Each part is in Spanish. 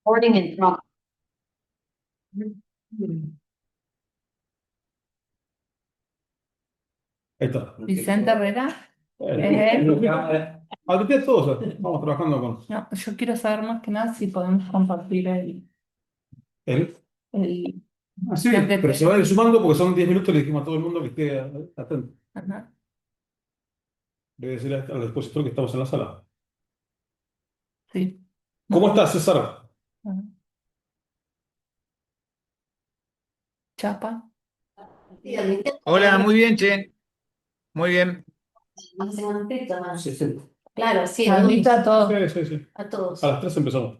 Recording in progress. Ahí está. Vicente Herrera, Bueno, ¿es él? ahorita todos estamos trabajando con No, yo quiero saber más que nada si podemos compartir él. el Sí, Siempre pero te- se va a ir sumando porque son 10 minutos, le dijimos a todo el mundo que esté atento. Ajá. Le voy a decir al expositor que estamos en la sala. Sí. ¿Cómo estás, César? Ajá. Chapa. Hola, muy bien, che. Muy bien. Sí, sí. Claro, sí, Ahorita todo. Sí, sí, sí. a todos. A las 3 empezamos.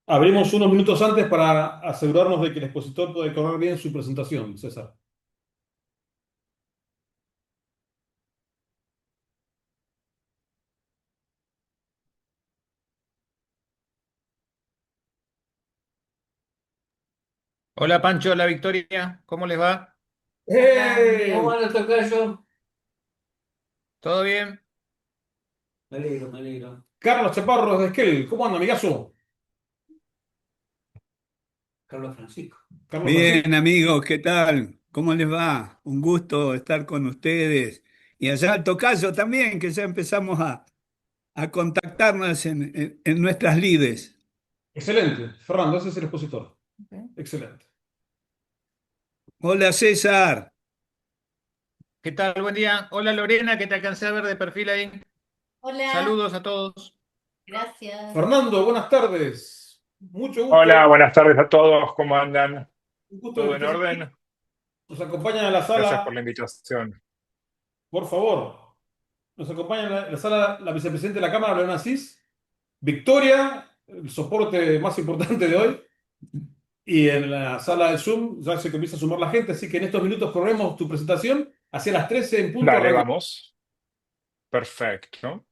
Abrimos unos minutos antes para asegurarnos de que el expositor puede correr bien su presentación, César. Hola, Pancho, hola, Victoria. ¿Cómo les va? ¡Hey! ¿Cómo van a tocar yo? ¿Todo bien? Me alegro, me alegro. Carlos Chaparro de Esquel, ¿cómo anda, amigazo? Carlos Francisco. Carlos Francisco. Bien, amigos, ¿qué tal? ¿Cómo les va? Un gusto estar con ustedes. Y allá al tocayo también, que ya empezamos a contactarnos en nuestras lides. Excelente. Fernando, ese es el expositor. Ok. Excelente. Hola, César. ¿Qué tal? Buen día. Hola, Lorena, que te alcancé a ver de perfil ahí. Hola, Saludos a todos. gracias. Fernando, buenas tardes. Mucho Hola, gusto. buenas tardes a todos, ¿cómo andan? Un gusto de ¿Todo que en estés aquí. orden? Nos acompaña en la Gracias por sala, la invitación. por favor. Nos acompaña en la sala la vicepresidenta de la Cámara, Leona Asís, Victoria, el soporte más importante de hoy. Y en la sala de Zoom ya se comienza a sumar la gente, así que en estos minutos corremos tu presentación. Hacia las 13 en punto Dale, arranca. vamos. Perfecto.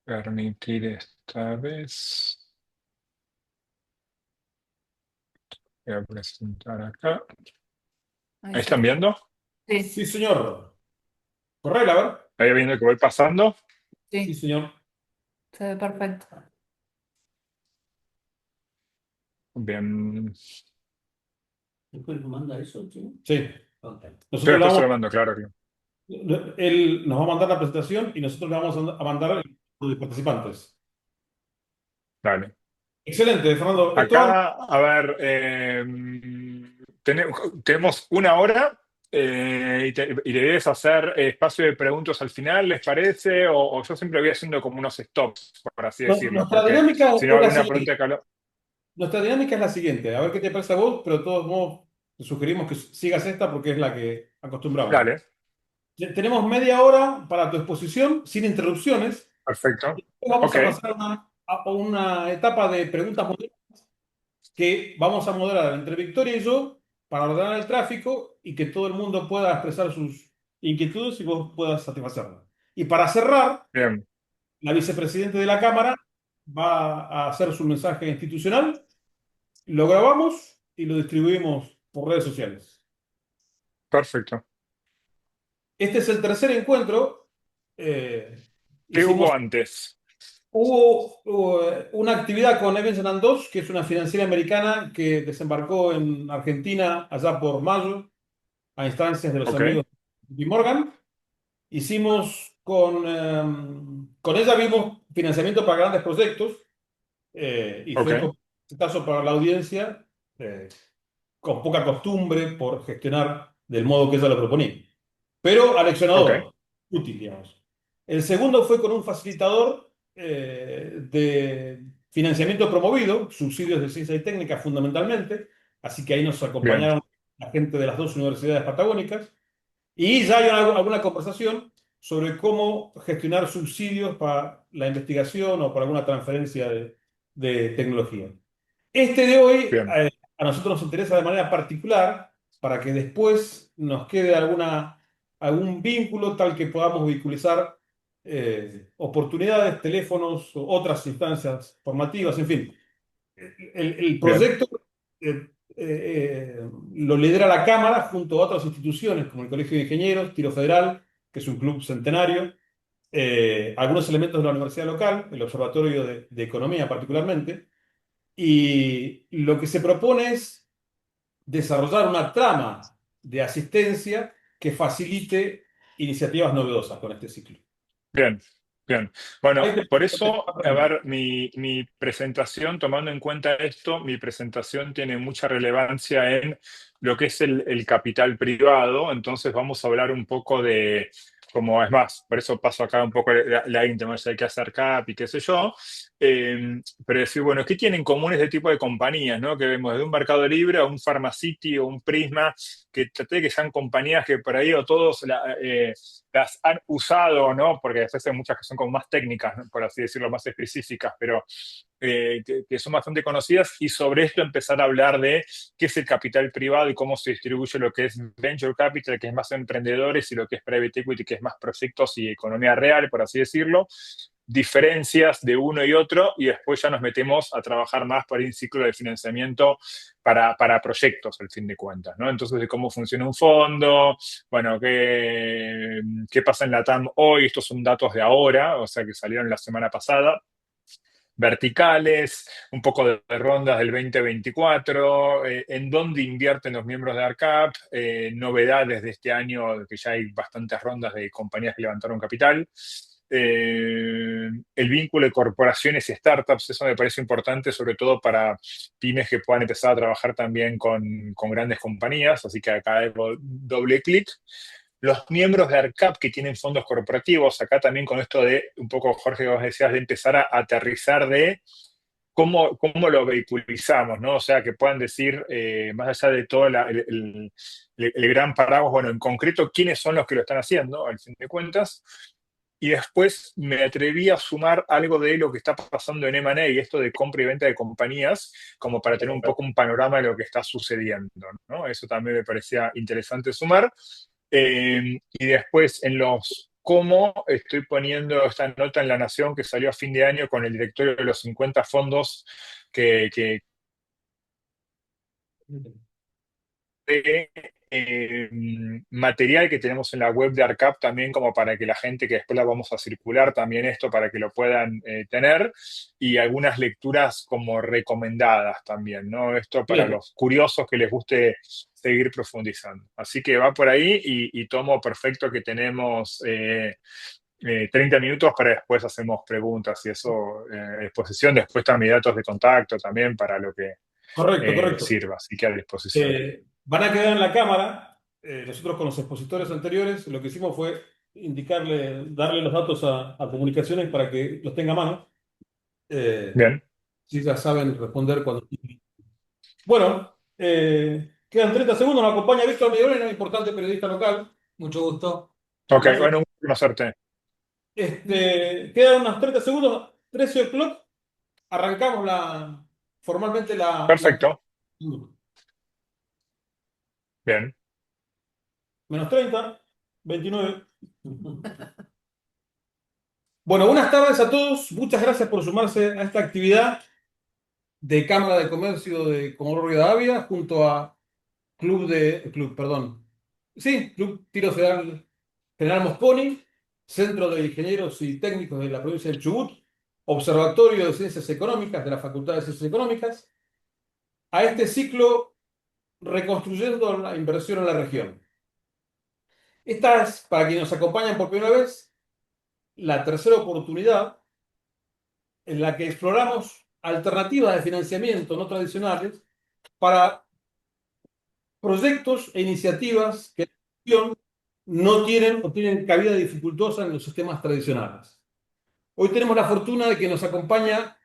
Permitir esta vez. Voy a presentar acá. Ahí ¿Ahí sí. están viendo? Sí, Sí, señor. Correla, a ver. ¿Ahí viendo que voy pasando? Sí, sí, señor. se ve perfecto. Bien. ¿Después me manda eso, tío? Sí. Ok. Pero Nosotros le estoy vamos, grabando, claro. él nos va a mandar la presentación y nosotros le vamos a mandar el listado de participantes. Dale. Excelente, Fernando. Esto va. Acá, a ver, tenemos una hora y la idea es hacer espacio de preguntas al final, ¿les parece? O yo siempre voy haciendo como unos stops, por así decirlo, Nuestra porque dinámica si no es la alguna siguiente. pregunta que hablo. Nuestra dinámica es la siguiente. A ver qué te parece a vos, pero de todos modos te sugerimos que sigas esta porque es la que acostumbramos. Dale, Tenemos media hora para tu exposición sin interrupciones. perfecto. Vamos Ok, a pasar a una etapa de preguntas moderadas que vamos a moderar entre Victoria y yo para ordenar el tráfico y que todo el mundo pueda expresar sus inquietudes y vos puedas satisfacerlas. Y para cerrar, bien, la vicepresidenta de la Cámara va a hacer su mensaje institucional, lo grabamos y lo distribuimos por redes sociales. perfecto. Este es el tercer encuentro. eh, ¿Qué hicimos hubo antes? Hubo una actividad con Evans Dos, que es una financiera americana que desembarcó en Argentina allá por mayo, a instancias de los Ok, amigos de JP Morgan. Hicimos con ella vimos financiamiento para grandes proyectos y fue ok, un caso para la audiencia eh, con poca costumbre por gestionar del modo que ella lo proponía, pero ok, aleccionador, útil, digamos. El segundo fue con un facilitador de financiamiento promovido, subsidios de ciencia y técnica fundamentalmente, así que ahí nos bien, acompañaron la gente de las dos universidades patagónicas, y ya hay alguna conversación sobre cómo gestionar subsidios para la investigación o para alguna transferencia de tecnología. Este de hoy bien, a nosotros nos interesa de manera particular para que después nos quede algún vínculo tal que podamos vehiculizar oportunidades, teléfonos, otras instancias formativas, en fin. El Bien, proyecto eh, lo lidera la Cámara junto a otras instituciones como el Colegio de Ingenieros, Tiro Federal, que es un club centenario, algunos elementos de la universidad local, el Observatorio de Economía particularmente, y lo que se propone es desarrollar una trama de asistencia que facilite iniciativas novedosas con este ciclo. bien, bien. Ahí Bueno, te- por eso, a ver, mi presentación, tomando en cuenta esto, mi presentación tiene mucha relevancia en lo que es el capital privado. Entonces vamos a hablar un poco de, como es más, por eso paso acá un poco la intro, ¿no? Si hay que hacer CAP y qué sé yo. Pero decir, bueno, ¿qué tienen en común este tipo de compañías, ¿no? Que vemos desde un Mercado Libre a un Pharmacity o un Prisma, que traté que sean compañías que por ahí o todos las han usado, ¿no? Porque después hay muchas que son como más técnicas, ¿no? Por así decirlo, más específicas, pero que son bastante conocidas, y sobre esto empezar a hablar de qué es el capital privado y cómo se distribuye lo que es venture capital, que es más emprendedores, y lo que es private equity, que es más proyectos y economía real, por así decirlo, diferencias de uno y otro, y después ya nos metemos a trabajar más por un ciclo de financiamiento para proyectos, al fin de cuentas, ¿no? Entonces, de cómo funciona un fondo, bueno, qué pasa en la TAM hoy. Estos son datos de ahora, o sea, que salieron la semana pasada. Verticales, un poco de rondas del 2024, en dónde invierten los miembros de ARCAP, novedades de este año, que ya hay bastantes rondas de compañías que levantaron capital. El vínculo de corporaciones y startups, eso me parece importante, sobre todo para pymes que puedan empezar a trabajar también con grandes compañías, así que acá hago doble clic. Los miembros de ARCAP que tienen fondos corporativos, acá también con esto de, un poco Jorge, vos decías, de empezar a aterrizar de cómo lo vehiculizamos, ¿no? O sea, que puedan decir, más allá de todo el gran paraguas, bueno, en concreto, quiénes son los que lo están haciendo, al fin de cuentas. Y después me atreví a sumar algo de lo que está pasando en M&A, y esto de compra y venta de compañías, como para tener un poco un panorama de lo que está sucediendo, ¿no? Eso también me parecía interesante sumar. Y después en los cómo estoy poniendo esta nota en La Nación, que salió a fin de año con el directorio de los 50 fondos que de material que tenemos en la web de ARCAP también, como para que la gente, que después la vamos a circular también esto, para que lo puedan tener, y algunas lecturas como recomendadas también, ¿no? Esto para Bien, los curiosos que les guste seguir profundizando. Así que va por ahí, y tomo perfecto que tenemos 30 minutos para después hacemos preguntas y eso, exposición. Después están mis datos de contacto también para lo que correcto, correcto. sirva, así que a disposición. Van a quedar en la cámara. Nosotros con los expositores anteriores lo que hicimos fue darle los datos a comunicaciones para que los tenga a mano. Eh, Bien, si ya saben responder cuando... Bueno, quedan 30 segundos. Nos acompaña Víctor Mediolena, importante periodista local. Mucho gusto. ok, bueno, un gusto conocerte. Quedan unos 30 segundos, 13 o'clock. Arrancamos formalmente la... Perfecto, bien. Menos 30, 29. Bueno, buenas tardes a todos. Muchas gracias por sumarse a esta actividad de Cámara de Comercio de Comodoro Rivadavia junto a perdón. Sí, Club Tiro Federal General Mosconi, Centro de Ingenieros y Técnicos de la provincia del Chubut, Observatorio de Ciencias Económicas de la Facultad de Ciencias Económicas, a este ciclo Reconstruyendo la Inversión en la Región. Esta es, para quienes nos acompañan por primera vez, la tercera oportunidad en la que exploramos alternativas de financiamiento no tradicionales para proyectos e iniciativas que no tienen o tienen cabida dificultosa en los sistemas tradicionales. Hoy tenemos la fortuna de que nos acompaña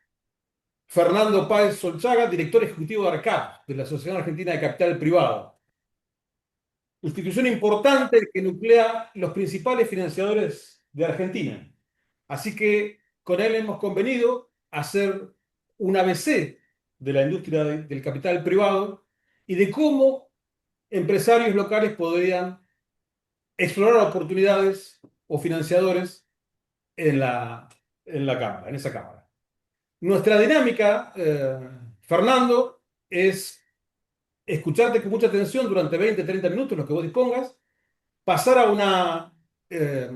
Fernando Páez Solchaga, director ejecutivo de ARCAP, de la Asociación Argentina de Capital Privado, institución importante que nuclea los principales financiadores de Argentina. Así que con él hemos convenido hacer un ABC de la industria del capital privado y de cómo empresarios locales podrían explorar oportunidades o financiadores en la cámara, en esa cámara. Nuestra dinámica, Fernando, es escucharte con mucha atención durante 20, 30 minutos, los que vos dispongas, pasar a una eh,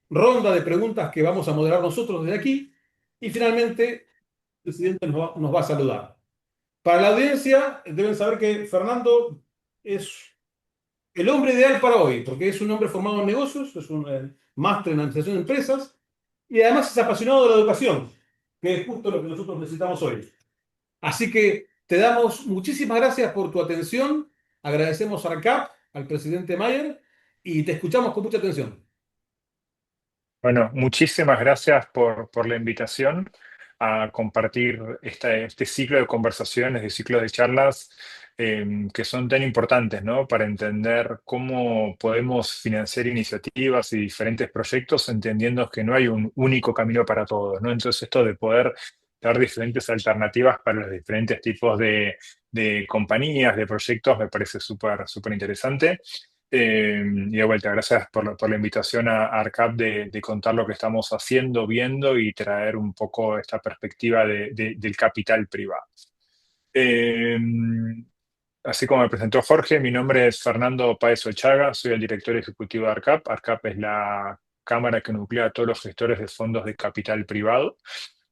ronda de preguntas que vamos a moderar nosotros desde aquí y finalmente el presidente nos va a saludar. Para la audiencia, deben saber que Fernando es el hombre ideal para hoy, porque es un hombre formado en negocios, es un máster en administración de empresas y además es apasionado de la educación, que es justo lo que nosotros necesitamos hoy. Así que te damos muchísimas gracias por tu atención, agradecemos a ARCAP, al presidente Mayer, y te escuchamos con mucha atención. Bueno, muchísimas gracias por la invitación a compartir este ciclo de conversaciones, de ciclos de charlas que son tan importantes, ¿no? Para entender cómo podemos financiar iniciativas y diferentes proyectos, entendiendo que no hay un único camino para todos, ¿no? Entonces, esto de poder dar diferentes alternativas para los diferentes tipos de compañías, de proyectos, me parece súper, súper interesante. Y de vuelta, gracias por la invitación a ARCAP de contar lo que estamos haciendo, viendo y traer un poco esta perspectiva del capital privado. Eh, Así como me presentó Jorge, mi nombre es Fernando Páez Ochaga, soy el director ejecutivo de ARCAP. ARCAP es la cámara que nuclea a todos los gestores de fondos de capital privado.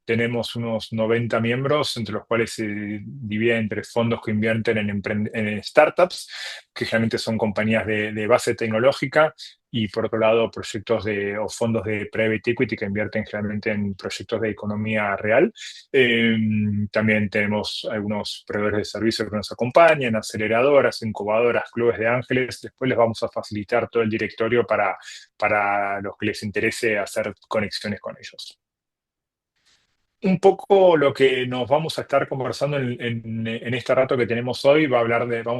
Tenemos unos 90 miembros, entre los cuales se divide entre fondos que invierten en startups, que generalmente son compañías de base tecnológica, y por otro lado proyectos o fondos de private equity que invierten generalmente en proyectos de economía real. También tenemos algunos proveedores de servicios que nos acompañan, aceleradoras, incubadoras, clubes de ángeles. Después les vamos a facilitar todo el directorio para los que les interese hacer conexiones con ellos. Un poco lo que nos vamos a estar conversando en este rato que tenemos hoy, vamos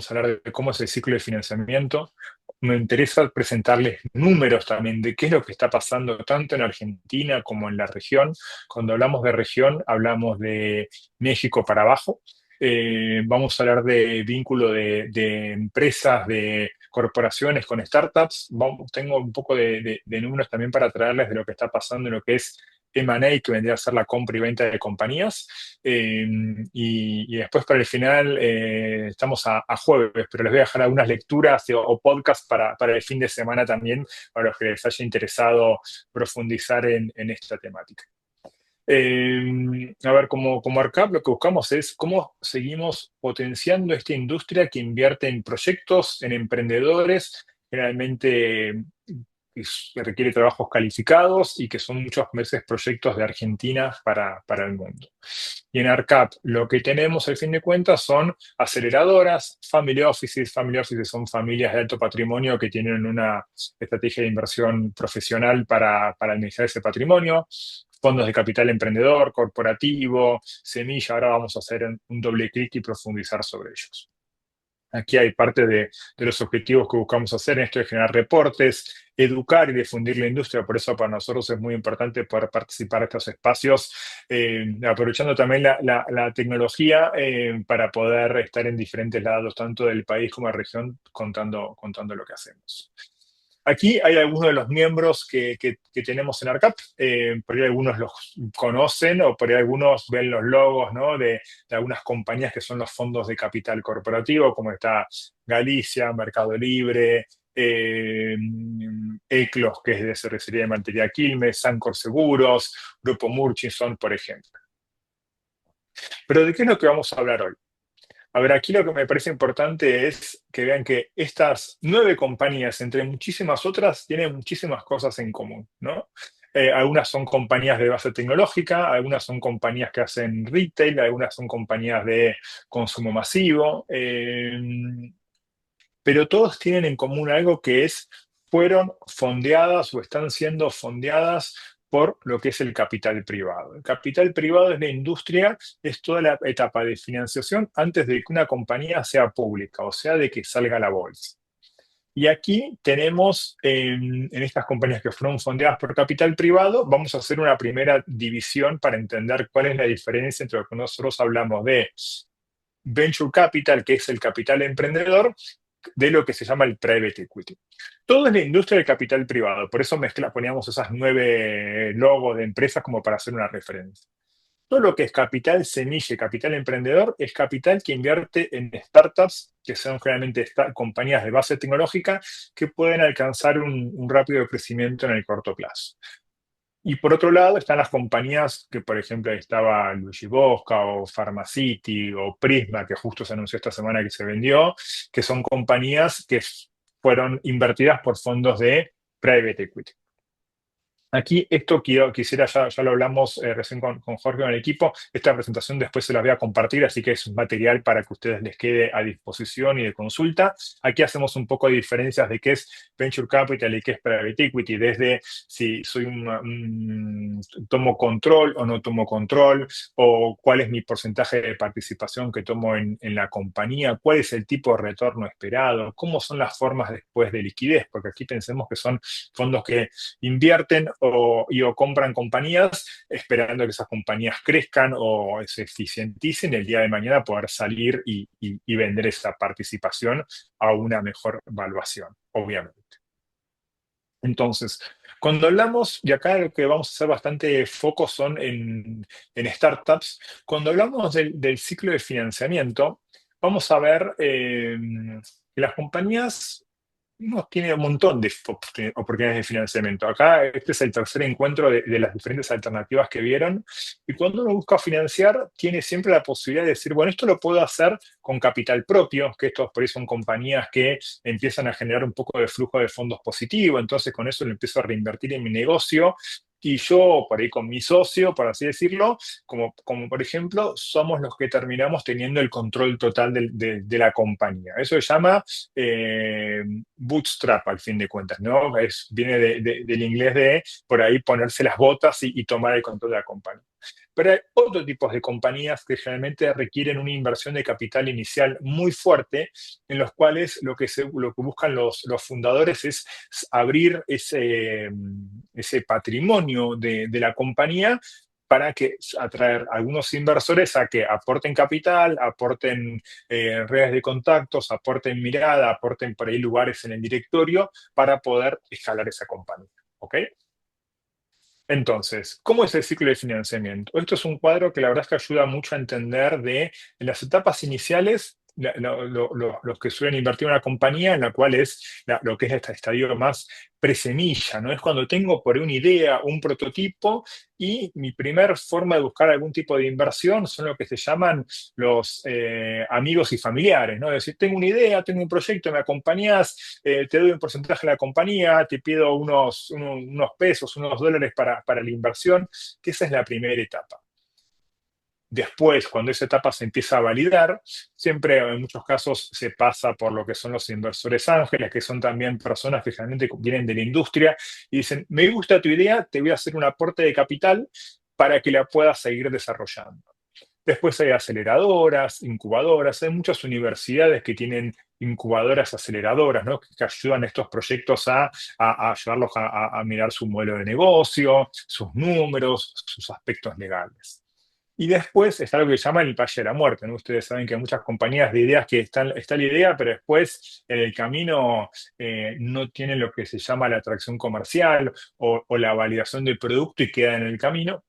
a hablar de cómo es el ciclo de financiamiento. Me interesa presentarles números también de qué es lo que está pasando tanto en Argentina como en la región. Cuando hablamos de región, hablamos de México para abajo. Vamos a hablar de vínculo de empresas, de corporaciones con startups. Tengo un poco de números también para traerles de lo que está pasando en lo que es M&A, que vendría a ser la compra y venta de compañías. Y después para el final, estamos a jueves, pero les voy a dejar algunas lecturas o podcasts para el fin de semana también, para los que les haya interesado profundizar en esta temática. A ver, como ARCAP, lo que buscamos es cómo seguimos potenciando esta industria que invierte en proyectos, en emprendedores, generalmente que requiere trabajos calificados y que son muchas veces proyectos de Argentina para el mundo. Y en ARCAP lo que tenemos al fin de cuentas son aceleradoras, family offices. Family offices son familias de alto patrimonio que tienen una estrategia de inversión profesional para administrar ese patrimonio. Fondos de capital emprendedor, corporativo, semilla. Ahora vamos a hacer un doble clic y profundizar sobre ellos. Aquí hay parte de los objetivos que buscamos hacer en esto de generar reportes, educar y difundir la industria. Por eso para nosotros es muy importante poder participar en estos espacios, aprovechando también la tecnología para poder estar en diferentes lados, tanto del país como de la región, contando lo que hacemos. Aquí hay algunos de los miembros que tenemos en ARCAP. Por ahí algunos los conocen o por ahí algunos ven los logos, ¿no? de algunas compañías que son los fondos de capital corporativo, como está Galicia, Mercado Libre, Eclos, que es de cervecería de Mantería Quilmes, Sancor Seguros, Grupo Murchison, por ejemplo. Pero ¿de qué es lo que vamos a hablar hoy? A ver, aquí lo que me parece importante es que vean que estas 9 compañías, entre muchísimas otras, tienen muchísimas cosas en común, ¿no? Algunas son compañías de base tecnológica, algunas son compañías que hacen retail, algunas son compañías de consumo masivo, pero todos tienen en común algo que fueron fondeadas o están siendo fondeadas por lo que es el capital privado. El capital privado es la industria, es toda la etapa de financiación antes de que una compañía sea pública, o sea, de que salga a la bolsa. Y aquí tenemos, en estas compañías que fueron fondeadas por capital privado, vamos a hacer una primera división para entender cuál es la diferencia entre lo que nosotros hablamos de venture capital, que es el capital emprendedor, de lo que se llama el private equity. Todo es la industria del capital privado, por eso poníamos esas 9 logos de empresas como para hacer una referencia. Todo lo que es capital semilla y capital emprendedor es capital que invierte en startups, que son generalmente compañías de base tecnológica que pueden alcanzar un rápido crecimiento en el corto plazo. Y por otro lado están las compañías que, por ejemplo, ahí estaba Luigi Bosca o Pharmacity o Prisma, que justo se anunció esta semana que se vendió, que son compañías que fueron invertidas por fondos de private equity. Aquí esto quisiera, ya lo hablamos recién con Jorge en el equipo, esta presentación después se la voy a compartir, así que es un material para que ustedes les quede a disposición y de consulta. Aquí hacemos un poco de diferencias de qué es Venture Capital y qué es Private Equity, desde si soy tomo control o no tomo control, o cuál es mi porcentaje de participación que tomo en la compañía, cuál es el tipo de retorno esperado, cómo son las formas después de liquidez, porque aquí pensemos que son fondos que invierten o compran compañías esperando que esas compañías crezcan o se eficienticen, el día de mañana poder salir y vender esa participación a una mejor valuación, obviamente. Entonces, cuando hablamos, y acá lo que vamos a hacer bastante foco son en startups, cuando hablamos del ciclo de financiamiento, vamos a ver que las compañías tienen un montón de oportunidades de financiamiento. Acá este es el tercer encuentro de las diferentes alternativas que vieron. Y cuando uno busca financiar, tiene siempre la posibilidad de decir, bueno, esto lo puedo hacer con capital propio, que estos por ahí son compañías que empiezan a generar un poco de flujo de fondos positivo, entonces con eso lo empiezo a reinvertir en mi negocio. Y yo, por ahí con mi socio, por así decirlo, como por ejemplo, somos los que terminamos teniendo el control total de la compañía. Eso se llama bootstrap, al fin de cuentas, ¿no? Viene del inglés de, por ahí, ponerse las botas y tomar el control de la compañía. Pero hay otros tipos de compañías que generalmente requieren una inversión de capital inicial muy fuerte, en los cuales lo que buscan los fundadores es abrir ese patrimonio de la compañía para que atraer a algunos inversores a que aporten capital, aporten redes de contactos, aporten mirada, aporten por ahí lugares en el directorio para poder escalar esa compañía. ¿Ok? Entonces, ¿cómo es el ciclo de financiamiento? Esto es un cuadro que la verdad es que ayuda mucho a entender en las etapas iniciales, los que suelen invertir en una compañía, en la cual es lo que es este estadio más presemilla, ¿no? Es cuando tengo por ahí una idea, un prototipo, y mi primer forma de buscar algún tipo de inversión son lo que se llaman los amigos y familiares, ¿no? Es decir, tengo una idea, tengo un proyecto, me acompañás, te doy un porcentaje de la compañía, te pido unos pesos, unos dólares para la inversión, que esa es la primera etapa. Después, cuando esa etapa se empieza a validar, siempre en muchos casos se pasa por lo que son los inversores ángeles, que son también personas que generalmente vienen de la industria y dicen, me gusta tu idea, te voy a hacer un aporte de capital para que la puedas seguir desarrollando. Después hay aceleradoras, incubadoras, hay muchas universidades que tienen incubadoras aceleradoras, ¿no? Que ayudan a estos proyectos a ayudarlos a mirar su modelo de negocio, sus números, sus aspectos legales. Y después está lo que se llama el valle de la muerte, ¿no? Ustedes saben que hay muchas compañías de ideas que está la idea, pero después en el camino no tienen lo que se llama la atracción comercial o la validación del producto y queda en el camino.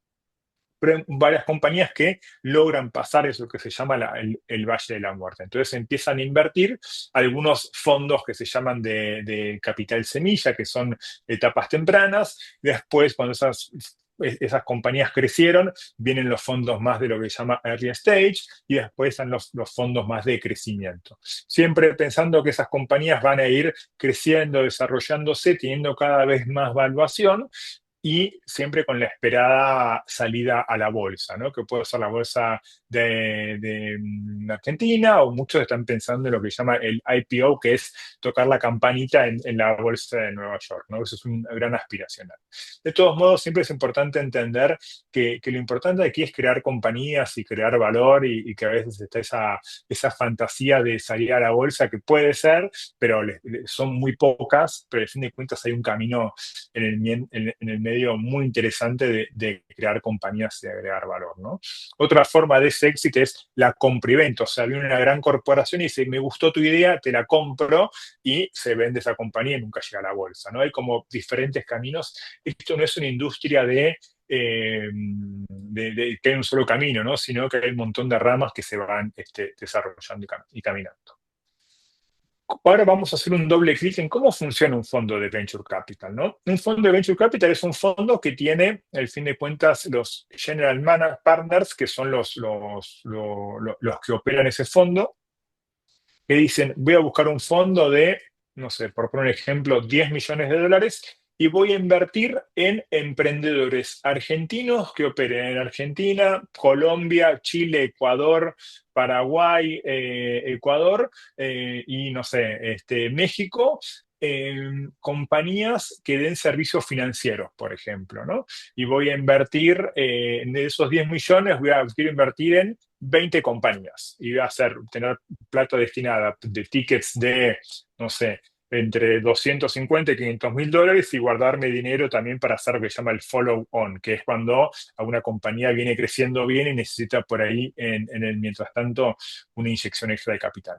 Pero hay varias compañías que logran pasar eso que se llama el valle de la muerte. Entonces empiezan a invertir algunos fondos que se llaman de capital semilla, que son etapas tempranas. Después, cuando esas compañías crecieron, vienen los fondos más de lo que se llama early stage y después están los fondos más de crecimiento. Siempre pensando que esas compañías van a ir creciendo, desarrollándose, teniendo cada vez más valuación y siempre con la esperada salida a la bolsa, ¿no? Que puede ser la bolsa de Argentina, o muchos están pensando en lo que se llama el IPO, que es tocar la campanita en la bolsa de Nueva York, ¿no? Eso es un gran aspiracional. De todos modos, siempre es importante entender que lo importante aquí es crear compañías y crear valor y que a veces está esa fantasía de salir a la bolsa, que puede ser, pero son muy pocas, pero al fin de cuentas hay un camino en el medio medio muy interesante de crear compañías y de agregar valor, ¿no? Otra forma de ese éxito es la compra y venta. O sea, viene una gran corporación y dice, me gustó tu idea, te la compro, y se vende esa compañía y nunca llega a la bolsa, ¿no? Hay como diferentes caminos. Esto no es una industria que hay un solo camino, ¿no? Sino que hay un montón de ramas que se van desarrollando y caminando. Ahora vamos a hacer un doble clic en cómo funciona un fondo de Venture Capital, ¿no? Un fondo de Venture Capital es un fondo que tiene, al fin de cuentas, los General Partners, que son los que operan ese fondo, que dicen, voy a buscar un fondo de, no sé, por poner un ejemplo, 10 millones de dólares y voy a invertir en emprendedores argentinos que operen en Argentina, Colombia, Chile, Ecuador, Paraguay, Ecuador y, no sé, México, compañías que den servicios financieros, por ejemplo, ¿no? Y voy a invertir, de esos 10 millones, quiero invertir en 20 compañías y voy a tener plata destinada de tickets de, no sé, entre 250 y 500 mil dólares y guardarme dinero también para hacer lo que se llama el follow-on, que es cuando alguna compañía viene creciendo bien y necesita por ahí, en el mientras tanto, una inyección extra de capital.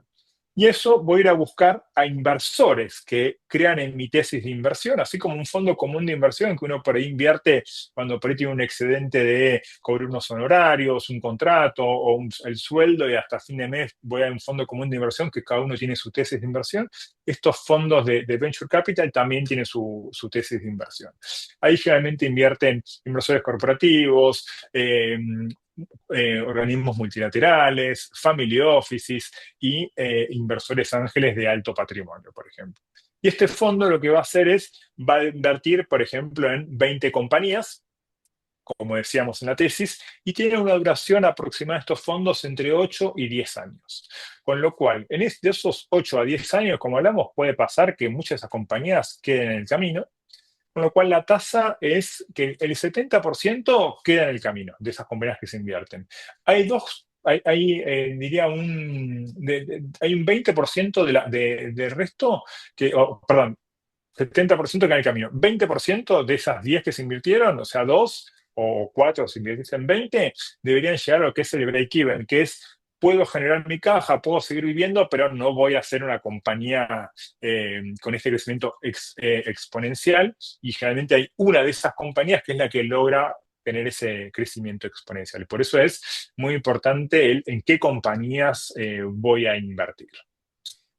Y eso voy a ir a buscar a inversores que crean en mi tesis de inversión, así como un fondo común de inversión que uno por ahí invierte cuando por ahí tiene un excedente de cobrar unos honorarios, un contrato o el sueldo, y hasta fin de mes voy a un fondo común de inversión que cada uno tiene su tesis de inversión. Estos fondos de Venture Capital también tienen su tesis de inversión. Ahí generalmente invierten inversores corporativos, organismos multilaterales, family offices y inversores ángeles de alto patrimonio, por ejemplo. Y este fondo lo que va a hacer va a invertir, por ejemplo, en 20 compañías, como decíamos en la tesis, y tiene una duración aproximada de estos fondos entre 8 y 10 años. Con lo cual, de esos 8 a 10 años, como hablamos, puede pasar que muchas de esas compañías queden en el camino, con lo cual la tasa es que el 70% queda en el camino de esas compañías que se invierten. Hay diría hay un 20% de resto, perdón, 70% queda en el camino. 20% de esas 10 que se invirtieron, o sea, 2 o 4 si invirtiesen 20, deberían llegar a lo que es el break-even, que es, puedo generar mi caja, puedo seguir viviendo, pero no voy a ser una compañía con este crecimiento exponencial, y generalmente hay una de esas compañías que es la que logra tener ese crecimiento exponencial. Por eso es muy importante en qué compañías voy a invertir.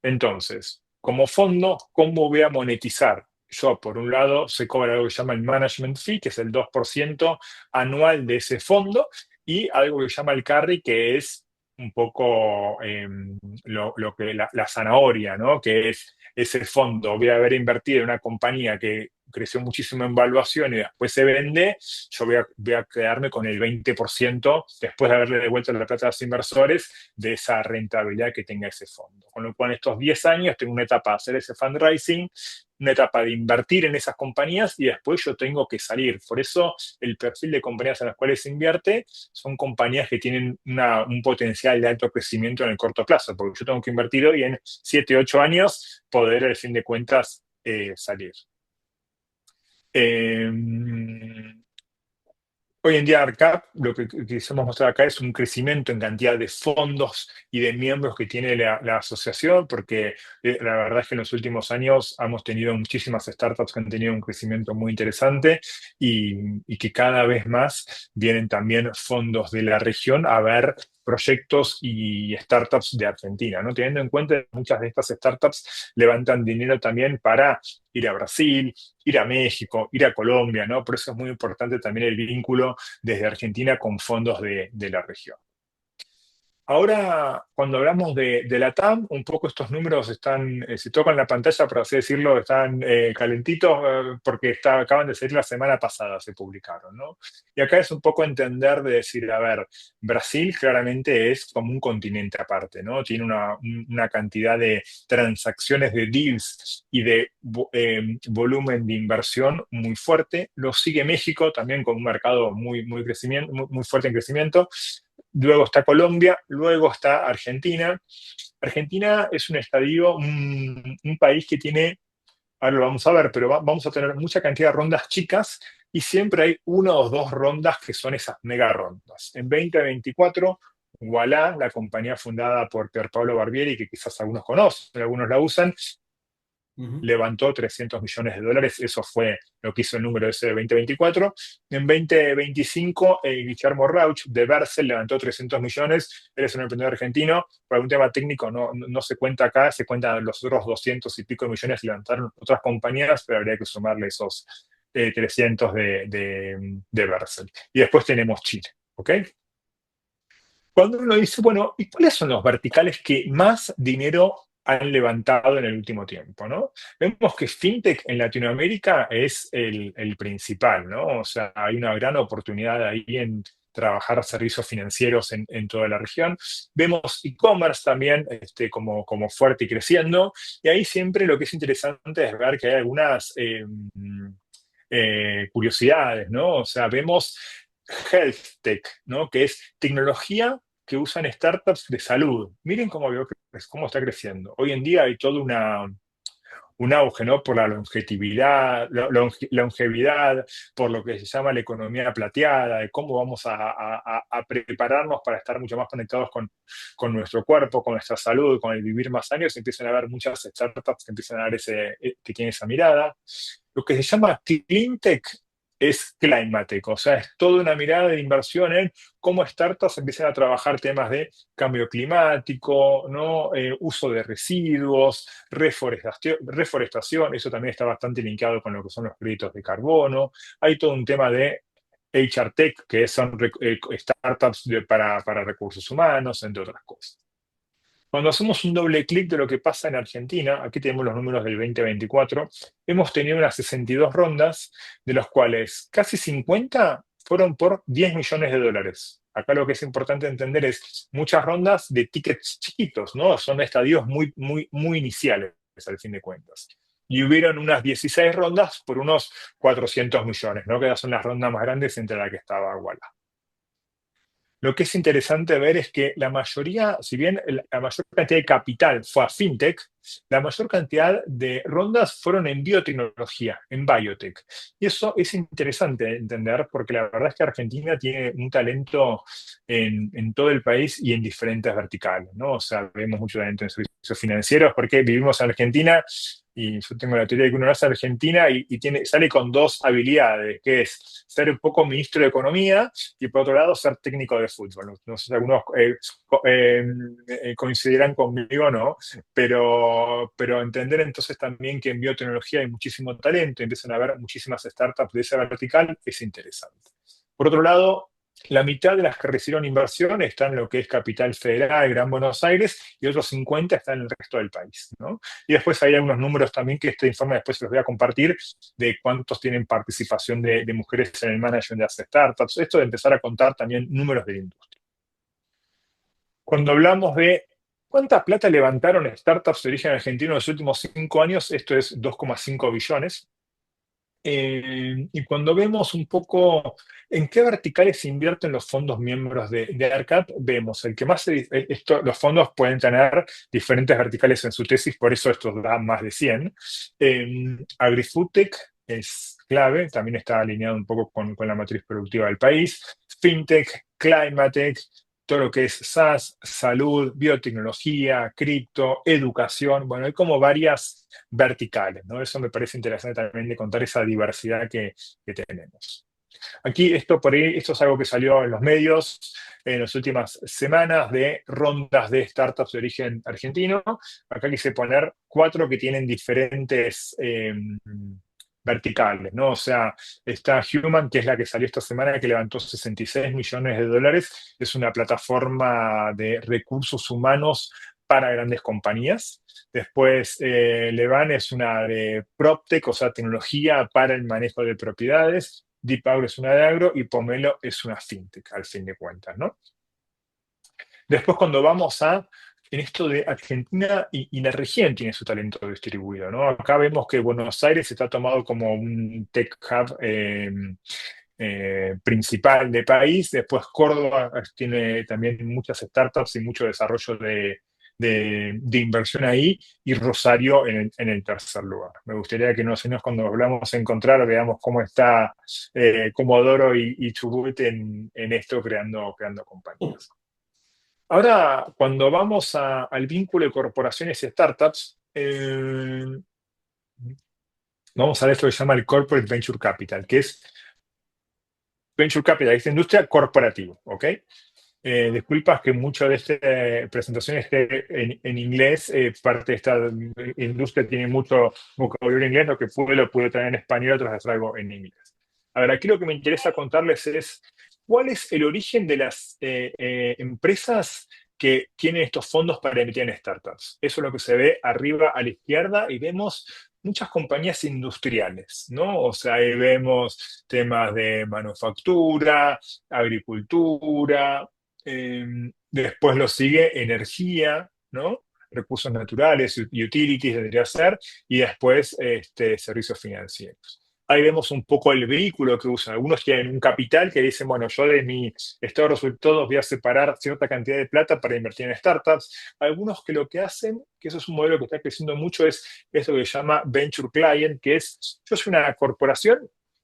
Entonces, como fondo, ¿cómo voy a monetizar? Yo, por un lado, se cobra algo que se llama el management fee, que es el 2% anual de ese fondo, y algo que se llama el carry, que es un poco lo que la zanahoria, ¿no? Que es ese fondo. Voy a haber invertido en una compañía que creció muchísimo en valuación y después se vende, yo voy a quedarme con el 20% después de haberle devuelto la plata a los inversores de esa rentabilidad que tenga ese fondo. Con lo cual, en estos 10 años tengo una etapa de hacer ese fundraising, una etapa de invertir en esas compañías y después yo tengo que salir. Por eso el perfil de compañías en las cuales se invierte son compañías que tienen un potencial de alto crecimiento en el corto plazo, porque yo tengo que invertir hoy en 7, 8 años poder, al fin de cuentas, salir. Hoy en día ARCAP, lo que quisimos mostrar acá es un crecimiento en cantidad de fondos y de miembros que tiene la asociación, porque la verdad es que en los últimos años hemos tenido muchísimas startups que han tenido un crecimiento muy interesante y que cada vez más vienen también fondos de la región a ver proyectos y startups de Argentina, ¿no? Teniendo en cuenta que muchas de estas startups levantan dinero también para ir a Brasil, ir a México, ir a Colombia, ¿no? Por eso es muy importante también el vínculo desde Argentina con fondos de la región. Ahora, cuando hablamos de la TAM, un poco estos números se tocan la pantalla, por así decirlo, están calentitos porque acaban de salir la semana pasada, se publicaron, ¿no? Y acá es un poco entender de decir, a ver, Brasil claramente es como un continente aparte, ¿no? Tiene una cantidad de transacciones de deals y de volumen de inversión muy fuerte. Lo sigue México también con un mercado muy fuerte en crecimiento. Luego está Colombia, luego está Argentina. Argentina es un estadio, un país que tiene, ahora lo vamos a ver, pero vamos a tener mucha cantidad de rondas chicas y siempre hay una o dos rondas que son esas mega rondas. En 2024, Voilà, la compañía fundada por Pierpaolo Barbieri, que quizás algunos conocen, algunos la usan, levantó $300 millones. Eso fue lo que hizo el número ese de 2024. En 2025, Guillermo Rauch de Vercel levantó 300 millones. Él es un emprendedor argentino. Por algún tema técnico no se cuenta acá, se cuentan los otros 200 y pico millones que levantaron otras compañías, pero habría que sumarle esos 300 de Vercel. Y después tenemos Chile, ¿ok? Cuando uno dice, bueno, ¿y cuáles son los verticales que más dinero han levantado en el último tiempo, ¿no? Vemos que FinTech en Latinoamérica es el principal, ¿no? O sea, hay una gran oportunidad ahí en trabajar servicios financieros en toda la región. Vemos e-commerce también como fuerte y creciendo. Y ahí siempre lo que es interesante es ver que hay algunas curiosidades, ¿no? O sea, vemos Health Tech, ¿no? Que es tecnología que usan startups de salud. Miren cómo está creciendo. Hoy en día hay todo un auge, ¿no? Por la longevidad, longevidad, por lo que se llama la economía plateada, de cómo vamos a prepararnos para estar mucho más conectados con nuestro cuerpo, con nuestra salud, con el vivir más años. Empiezan a haber muchas startups que empiezan a dar que tienen esa mirada. Lo que se llama Clean Tech es Climatech, o sea, es toda una mirada de inversión en cómo startups empiezan a trabajar temas de cambio climático, ¿no? Uso de residuos, reforestación, eso también está bastante linkado con lo que son los créditos de carbono. Hay todo un tema de HR Tech, que son startups para recursos humanos, entre otras cosas. Cuando hacemos un doble clic de lo que pasa en Argentina, aquí tenemos los números del 2024, hemos tenido unas 62 rondas, de los cuales casi 50 fueron por $10 millones. Acá lo que es importante entender es muchas rondas de tickets chiquitos, ¿no? Son estadios muy, muy, muy iniciales, al fin de cuentas. Y hubieron unas 16 rondas por unos 400 millones, ¿no? Que son las rondas más grandes entre las que estaba Walla. Lo que es interesante ver es que la mayoría, si bien la mayor cantidad de capital fue a FinTech, la mayor cantidad de rondas fueron en biotecnología, en biotech. Y eso es interesante entender porque la verdad es que Argentina tiene un talento en todo el país y en diferentes verticales, ¿no? O sea, vemos mucho talento en servicios financieros porque vivimos en Argentina y yo tengo la teoría de que uno nace en Argentina y sale con dos habilidades, que es ser un poco ministro de Economía y por otro lado ser técnico de fútbol. No sé si algunos coincidirán conmigo o no, pero entender entonces también que en biotecnología hay muchísimo talento, empiezan a haber muchísimas startups de esa vertical, es interesante. Por otro lado, la mitad de las que recibieron inversión están en lo que es Capital Federal, Gran Buenos Aires, y otros 50 están en el resto del país, ¿no? Y después hay algunos números también que este informe después se los voy a compartir de cuántos tienen participación de mujeres en el management de las startups. Esto de empezar a contar también números de la industria. Cuando hablamos de cuánta plata levantaron startups de origen argentino en los últimos 5 años, esto es 2,5 billones. Y cuando vemos un poco en qué verticales se invierten los fondos miembros de ARCAP, vemos el que más los fondos pueden tener diferentes verticales en su tesis, por eso estos dan más de 100. AgriFoodTech es clave, también está alineado un poco con la matriz productiva del país. FinTech, Climatech, todo lo que es SaaS, salud, biotecnología, cripto, educación. Bueno, hay como varias verticales, ¿no? Eso me parece interesante también de contar esa diversidad que tenemos. Aquí esto es algo que salió en los medios en las últimas semanas de rondas de startups de origen argentino. Acá quise poner 4 que tienen diferentes verticales, ¿no? O sea, está Human, que es la que salió esta semana, que levantó $66 millones. Es una plataforma de recursos humanos para grandes compañías. Después, Levan es una de PropTech, o sea, tecnología para el manejo de propiedades. Deep Agro es una de agro y Pomelo es una fintech, al fin de cuentas, ¿no? Después, cuando vamos en esto de Argentina y la región tiene su talento distribuido, ¿no? Acá vemos que Buenos Aires está tomado como un tech hub principal de país. Después Córdoba tiene también muchas startups y mucho desarrollo de inversión ahí, y Rosario en el tercer lugar. Me gustaría que en unos años, cuando nos volvamos a encontrar, veamos cómo está Comodoro y Chubut en esto, creando compañías. Ahora, cuando vamos al vínculo de corporaciones y startups, vamos a ver esto que se llama el Corporate Venture Capital, que es Venture Capital, es industria corporativa, ¿ok? Disculpas que mucho de esta presentación esté en inglés, parte de esta industria tiene mucho vocabulario en inglés, lo que lo pude traer en español, otras las traigo en inglés. A ver, aquí lo que me interesa contarles es cuál es el origen de las empresas que tienen estos fondos para emitir en startups. Eso es lo que se ve arriba a la izquierda y vemos muchas compañías industriales, ¿no? O sea, ahí vemos temas de manufactura, agricultura, después lo sigue energía, ¿no? Recursos naturales, utilities debería ser, y después servicios financieros. Ahí vemos un poco el vehículo que usan. Algunos tienen un capital que dicen, bueno, yo de mi estado de resultados voy a separar cierta cantidad de plata para invertir en startups. Algunos que lo que hacen, que eso es un modelo que está creciendo mucho, es esto que se llama Venture Client, que es, yo soy una corporación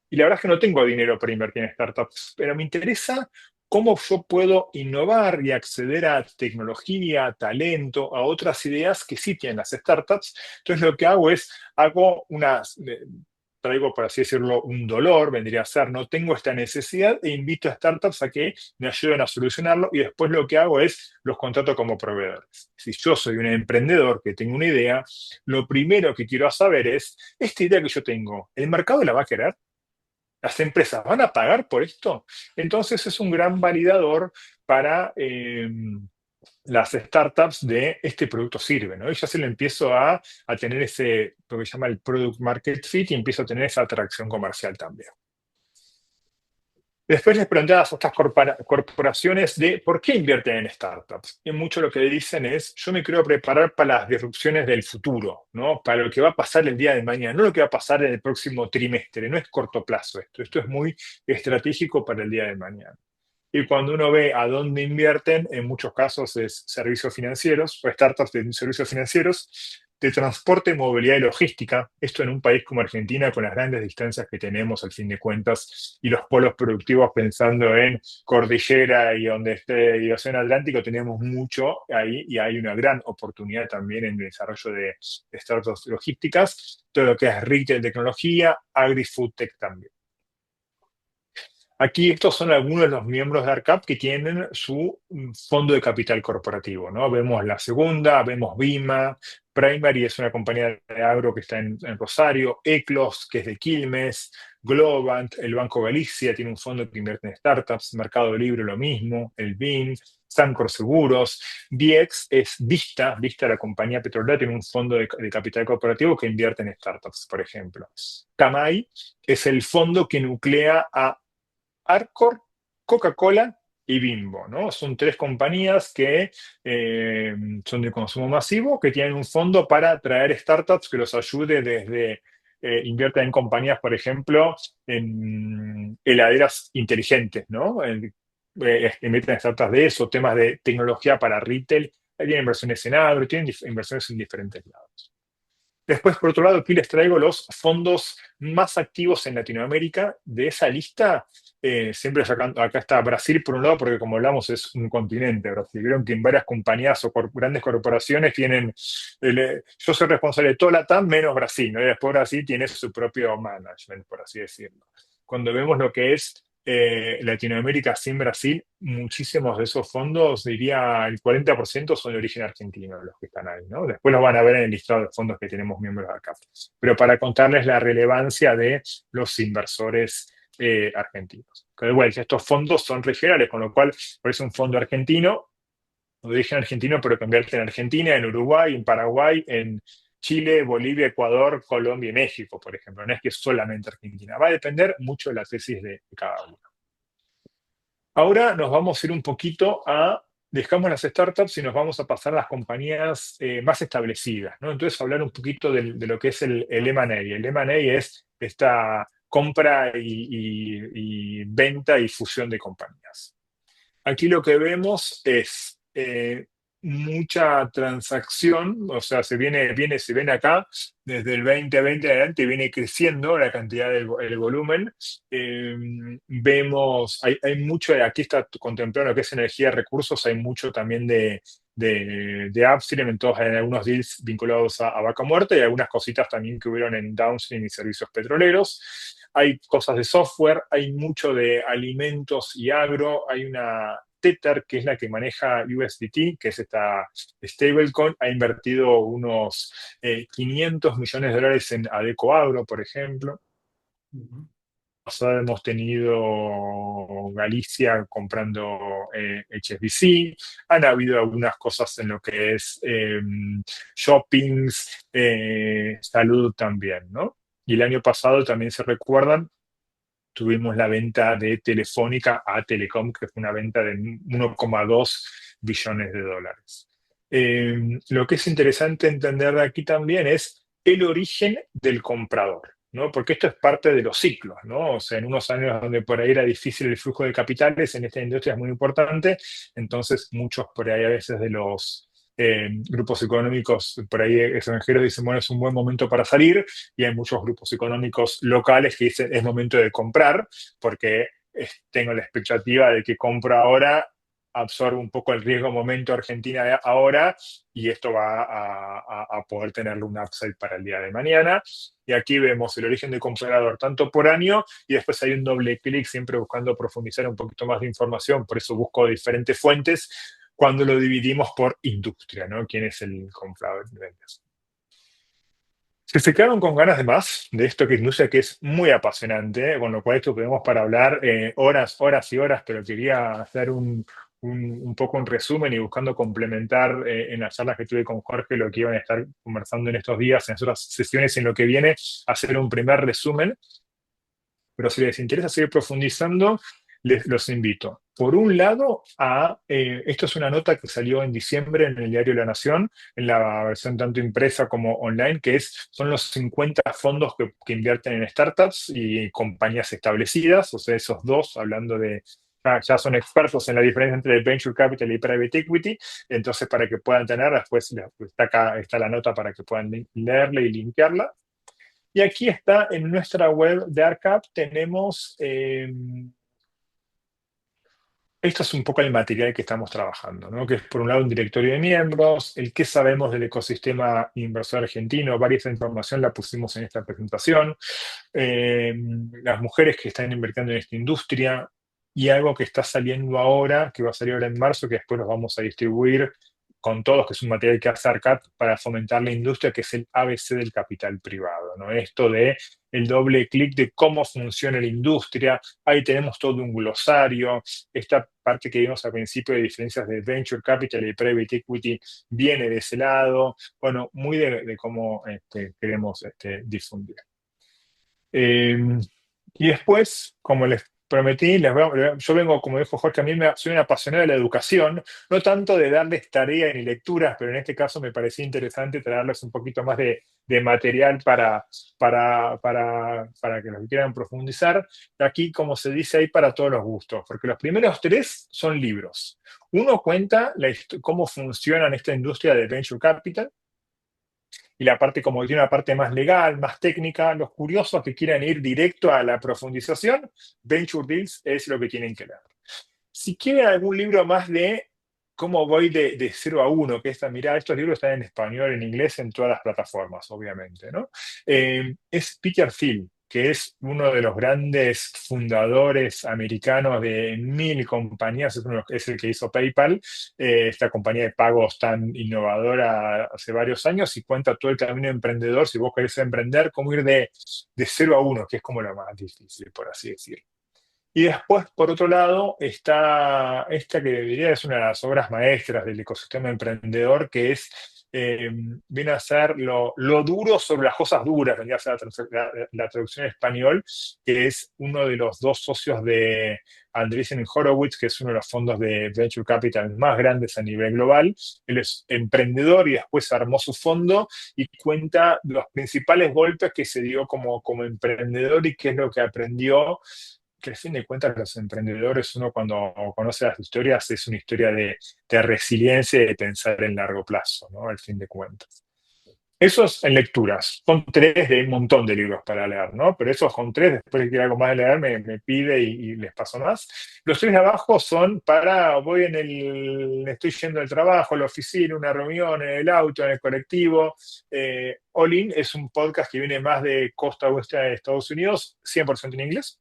y la verdad es que no tengo dinero para invertir en startups, pero me interesa cómo yo puedo innovar y acceder a tecnología, talento, a otras ideas que sí tienen las startups. Entonces lo que hago es, traigo, por así decirlo, un dolor, vendría a ser, no tengo esta necesidad e invito a startups a que me ayuden a solucionarlo, y después lo que hago es los contrato como proveedores. Si yo soy un emprendedor que tengo una idea, lo primero que quiero saber es, esta idea que yo tengo, ¿el mercado la va a querer? ¿Las empresas van a pagar por esto? Entonces es un gran validador para las startups de este producto sirve, ¿no? Y ya se le empiezo a tener lo que se llama el product market fit, y empiezo a tener esa atracción comercial también. Después les pregunté a las otras corporaciones de por qué invierten en startups. Y mucho lo que dicen es, yo me quiero preparar para las disrupciones del futuro, ¿no? Para lo que va a pasar el día de mañana, no lo que va a pasar en el próximo trimestre. No es corto plazo esto. Esto es muy estratégico para el día de mañana. Y cuando uno ve a dónde invierten, en muchos casos es servicios financieros o startups de servicios financieros, de transporte, movilidad y logística. Esto en un país como Argentina, con las grandes distancias que tenemos al fin de cuentas y los polos productivos, pensando en cordillera y donde esté el Océano Atlántico, tenemos mucho ahí y hay una gran oportunidad también en el desarrollo de startups logísticas, todo lo que es retail, tecnología, agri-food tech también. Aquí estos son algunos de los miembros de ARCAP que tienen su fondo de capital corporativo, ¿no? Vemos La Segunda, vemos Vima, Primary es una compañía de agro que está en Rosario, Eclos, que es de Quilmes, Globant, el Banco Galicia tiene un fondo que invierte en startups, Mercado Libre lo mismo, el BIN, Sancor Seguros, VIEX es Vista, la compañía petrolera, tiene un fondo de capital corporativo que invierte en startups, por ejemplo. Camay es el fondo que nuclea a Arcor, Coca-Cola y Bimbo, ¿no? Son tres compañías que son de consumo masivo, que tienen un fondo para traer startups que los ayude desde invierten en compañías, por ejemplo, en heladeras inteligentes, ¿no? Invierten en startups de eso, temas de tecnología para retail, tienen inversiones en agro, tienen inversiones en diferentes lados. Después, por otro lado, aquí les traigo los fondos más activos en Latinoamérica. De esa lista, siempre acá está Brasil por un lado, porque como hablamos es un continente. Brasil. Vieron que en varias compañías o grandes corporaciones tienen, yo soy responsable de toda la TAM menos Brasil, ¿no? Y después Brasil tiene su propio management, por así decirlo. Cuando vemos lo que es Latinoamérica sin Brasil, muchísimos de esos fondos, diría el 40% son de origen argentino, los que están ahí, ¿no? Después los van a ver en el listado de fondos que tenemos miembros acá. Pero para contarles la relevancia de los inversores argentinos. Que de vuelta, estos fondos son regionales, con lo cual parece un fondo argentino, de origen argentino, pero que invierte en Argentina, en Uruguay, en Paraguay, en Chile, Bolivia, Ecuador, Colombia y México, por ejemplo. No es que es solamente Argentina. Va a depender mucho de la tesis de cada uno. Ahora nos vamos a ir un poquito dejamos las startups y nos vamos a pasar a las compañías más establecidas, ¿no? Entonces, hablar un poquito de lo que es el M&A. El M&A es esta compra y venta y fusión de compañías. Aquí lo que vemos es mucha transacción, o sea, se viene acá desde el 2020 adelante, viene creciendo la cantidad el volumen. Eh, Vemos, hay mucho, aquí está contemplado lo que es energía y recursos, hay mucho también de upstream, entonces hay algunos deals vinculados a Vaca Muerta y algunas cositas también que hubieron en downstream y servicios petroleros. Hay cosas de software, hay mucho de alimentos y agro, hay una Tether, que es la que maneja USDT, que es esta stablecoin, ha invertido unos 500 millones de dólares en Adeco Agro, por ejemplo. Ujú. Pasada hemos tenido Galicia comprando HSBC, han habido algunas cosas en lo que es shoppings, salud también, ¿no? Y el año pasado también se recuerdan, tuvimos la venta de Telefónica a Telecom, que fue una venta de 1,2 billones de dólares. Lo que es interesante entender de aquí también es el origen del comprador, ¿no? Porque esto es parte de los ciclos, ¿no? O sea, en unos años donde por ahí era difícil el flujo de capitales, en esta industria es muy importante, entonces muchos por ahí a veces de los grupos económicos por ahí extranjeros dicen, bueno, es un buen momento para salir, y hay muchos grupos económicos locales que dicen, es momento de comprar, porque tengo la expectativa de que compro ahora, absorbo un poco el riesgo momento Argentina ahora, y esto va a poder tenerle un upside para el día de mañana. Y aquí vemos el origen del comprador tanto por año, y después hay un doble clic, siempre buscando profundizar un poquito más de información, por eso busco diferentes fuentes cuando lo dividimos por industria, ¿no? ¿Quién es el comprador de ventas? Si se quedaron con ganas de más de esto que es industria, que es muy apasionante, con lo cual esto podemos para hablar horas, horas y horas, pero quería hacer un poco un resumen y buscando complementar en las charlas que tuve con Jorge lo que iban a estar conversando en estos días, en otras sesiones, en lo que viene, hacer un primer resumen. Pero si les interesa seguir profundizando, los invito. Por un lado, esto es una nota que salió en diciembre en el diario La Nación, en la versión tanto impresa como online, que son los 50 fondos que invierten en startups y compañías establecidas, o sea, esos dos, hablando de, ya son expertos en la diferencia entre venture capital y private equity, entonces para que puedan tener, después está acá, está la nota para que puedan leerla y linkearla. Y aquí está en nuestra web de ARCAP, tenemos, esto es un poco el material que estamos trabajando, ¿no? Que es por un lado un directorio de miembros, el qué sabemos del ecosistema inversor argentino, varias información la pusimos en esta presentación, las mujeres que están invirtiendo en esta industria, y algo que está saliendo ahora, que va a salir ahora en marzo, que después los vamos a distribuir con todos, que es un material que hace ARCAP para fomentar la industria, que es el ABC del capital privado, ¿no? Esto de el doble clic de cómo funciona la industria, ahí tenemos todo un glosario, esta parte que vimos al principio de diferencias de venture capital y private equity viene de ese lado, bueno, muy de cómo queremos difundir. Y después, como les prometí, yo vengo, como dijo Jorge, soy un apasionado de la educación, no tanto de darles tarea ni lecturas, pero en este caso me parecía interesante traerles un poquito más de material para que los que quieran profundizar. Aquí, como se dice, hay para todos los gustos, porque los primeros tres son libros. Uno cuenta cómo funciona esta industria de venture capital, y la parte, como tiene una parte más legal, más técnica, los curiosos que quieran ir directo a la profundización, Venture Deals es lo que tienen que leer. Si quieren algún libro más de cómo voy de 0 a 1, que mirá, estos libros están en español, en inglés, en todas las plataformas, obviamente, ¿no? Es Peter Thiel, que es uno de los grandes fundadores americanos de 1000 compañías, es el que hizo PayPal, esta compañía de pagos tan innovadora hace varios años, y cuenta todo el camino emprendedor, si vos querés emprender, cómo ir de 0 a 1, que es como lo más difícil, por así decirlo. Y después, por otro lado, está esta que diría es una de las obras maestras del ecosistema emprendedor, que viene a ser lo duro sobre las cosas duras, vendría a ser la traducción en español, que es uno de los dos socios de Andreessen Horowitz, que es uno de los fondos de Venture Capital más grandes a nivel global. Él es emprendedor y después armó su fondo y cuenta los principales golpes que se dio como emprendedor y qué es lo que aprendió que al fin de cuentas los emprendedores, uno cuando conoce las historias, es una historia de resiliencia y de pensar en largo plazo, ¿no? Al fin de cuentas. Esos en lecturas, son tres de un montón de libros para leer, ¿no? Pero esos son tres, después de que algo más de leer me pide y les paso más. Los tres de abajo son para, estoy yendo al trabajo, a la oficina, una reunión, en el auto, en el colectivo. All In es un podcast que viene más de costa oeste de Estados Unidos, 100% en inglés.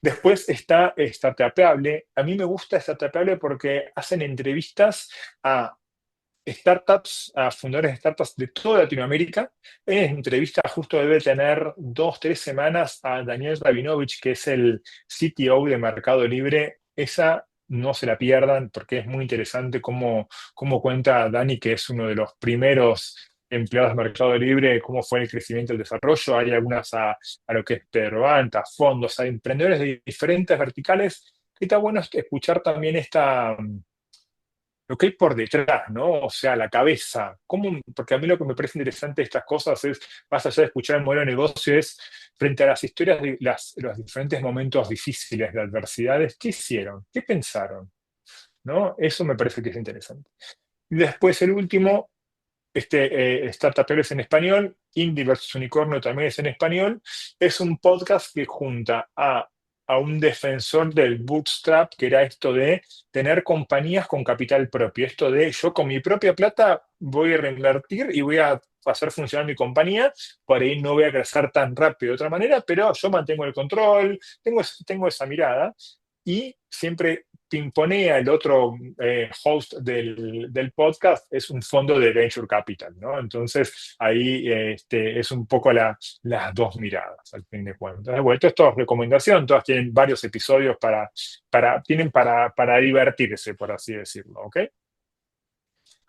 Después está Startupable. A mí me gusta Startupable porque hacen entrevistas a startups, a fundadores de startups de toda Latinoamérica. En entrevista justo debe tener 2, 3 semanas a Daniel Rabinovich, que es el CTO de Mercado Libre. Esa no se la pierdan porque es muy interesante cómo cuenta Dani, que es uno de los primeros empleados de Mercado Libre, cómo fue el crecimiento y el desarrollo. Hay algunas a lo que es Pedroant, a fondos, a emprendedores de diferentes verticales. Y está bueno escuchar también lo que hay por detrás, ¿no? O sea, la cabeza. Porque a mí lo que me parece interesante de estas cosas es, más allá de escuchar el modelo de negocio, es frente a las historias de los diferentes momentos difíciles, de adversidades, ¿qué hicieron? ¿Qué pensaron? ¿No? Eso me parece que es interesante. Y después el último, Startup es en español, Indie versus Unicornio también es en español. Es un podcast que junta a un defensor del bootstrap, que era esto de tener compañías con capital propio, esto de yo con mi propia plata voy a reinvertir y voy a hacer funcionar mi compañía, por ahí no voy a crecer tan rápido de otra manera, pero yo mantengo el control, tengo esa mirada y siempre pimponea el otro host del podcast, es un fondo de Venture Capital, ¿no? Entonces ahí es un poco las dos miradas, al fin de cuentas. Bueno, esto es recomendación, todas tienen varios episodios para divertirse, por así decirlo, ¿ok?